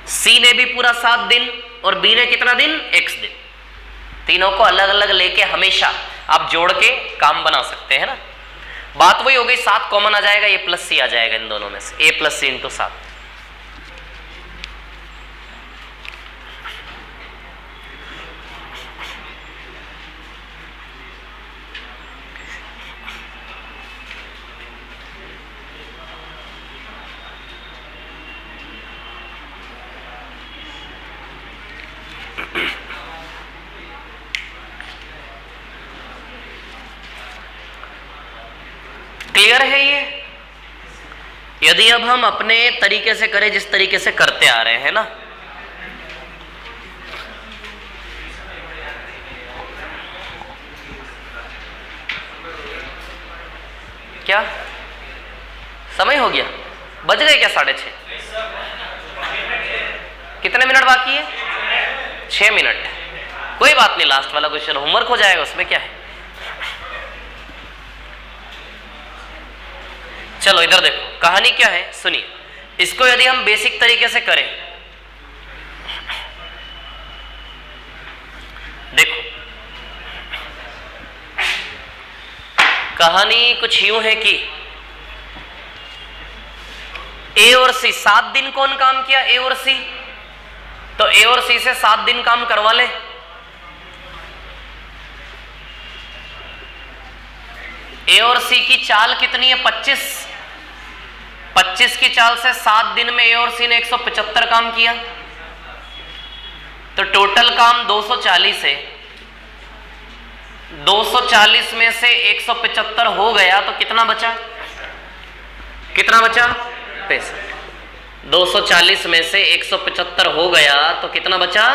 सी ने भी पूरा 7 दिन, और बी ने कितना दिन? x दिन। तीनों को अलग अलग लेके हमेशा आप जोड़ के काम बना सकते हैं ना। बात वही हो गई, 7 कॉमन आ जाएगा, ए प्लस सी आ जाएगा इन दोनों में से, ए प्लस सी इंटू 7। क्लियर है ये? यदि अब हम अपने तरीके से करें, जिस तरीके से करते आ रहे हैं ना, क्या समय हो गया? बज गए क्या? 6:30? कितने मिनट बाकी है? 6 मिनट। कोई बात नहीं, लास्ट वाला क्वेश्चन होमवर्क हो जाएगा, उसमें क्या है। चलो इधर देखो, कहानी क्या है सुनिए। इसको यदि हम बेसिक तरीके से करें, देखो कहानी कुछ यूं है कि ए और सी 7 दिन कौन काम किया? ए और सी। तो ए और सी से 7 दिन काम करवा ले। ए और सी की चाल कितनी है? 25। 25 की चाल से 7 दिन में ए और सी ने 175 काम किया, तो टोटल काम 240 है। 240 में से 175 हो गया तो कितना बचा? कितना बचा? 65। 240 में से 175 हो गया तो कितना बचा?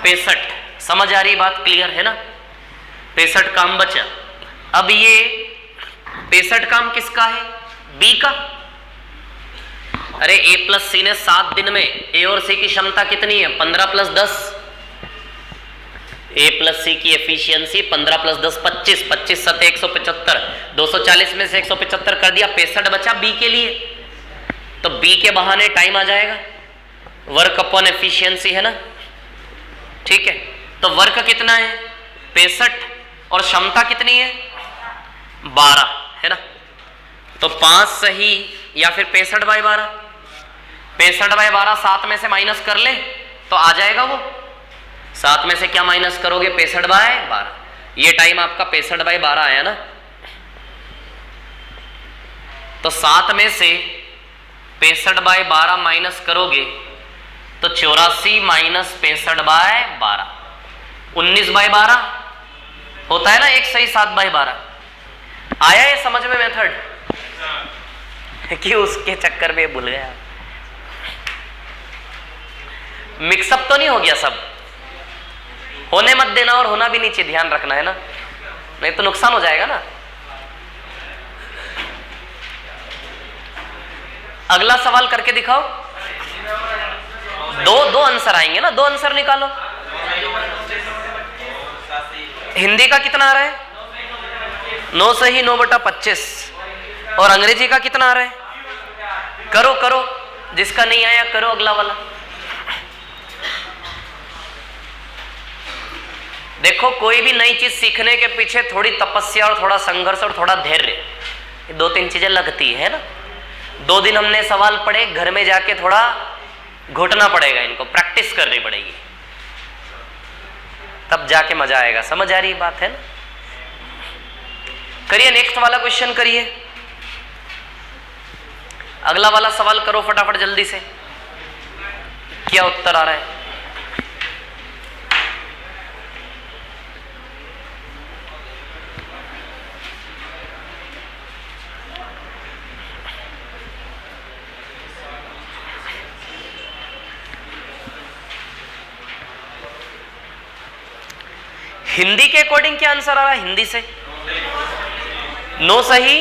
65। समझ आ रही बात? क्लियर है ना? 65 काम बचा। अब ये 65 काम किसका है? बी का। अरे ए प्लस सी ने 7 दिन में, ए और सी की क्षमता कितनी है? 15 + 10। ए प्लस सी की एफिशिएंसी 15 + 10 25। 25 सतह 175। 240 में से 175 कर दिया, 65 बचा बी के लिए। तो बी के बहाने टाइम आ जाएगा, वर्क अपॉन एफिशिएंसी है ना, ठीक है। तो वर्क कितना है? 65, और क्षमता कितनी है? 12 है ना। तो 5 सही या फिर 65/12। 65/12 7 में से माइनस कर ले तो आ जाएगा वो। 7 में से क्या माइनस करोगे? 65/12। ये टाइम आपका 65/12 आया ना। तो 7 में से 65/12 माइनस करोगे तो 84 - 65/12। 19/12 होता है ना, एक सही 7/12। आया ये समझ में मेथड कि उसके चक्कर में भूल गया। मिक्सअप तो नहीं हो गया सब? होने मत देना और होना भी नहीं चाहिए, ध्यान रखना है ना, नहीं तो नुकसान हो जाएगा ना। अगला सवाल करके दिखाओ। दो आंसर आएंगे ना, 2 आंसर निकालो। हिंदी का कितना आ रहा है? 9 सही 9/25। और अंग्रेजी का कितना आ रहा है? करो करो, जिसका नहीं आया करो अगला वाला। देखो, कोई भी नई चीज सीखने के पीछे थोड़ी तपस्या और थोड़ा संघर्ष और थोड़ा धैर्य, ये 2-3 चीजें लगती है ना। 2 दिन हमने सवाल पढ़े, घर में जाके थोड़ा घोटना पड़ेगा, इनको प्रैक्टिस करनी पड़ेगी, तब जाके मजा आएगा। समझ आ रही बात है ना? करिए, नेक्स्ट वाला क्वेश्चन करिए। अगला वाला सवाल करो फटाफट जल्दी से, क्या उत्तर आ रहा है? हिंदी के अकॉर्डिंग क्या आंसर आ रहा है? हिंदी से 9 सही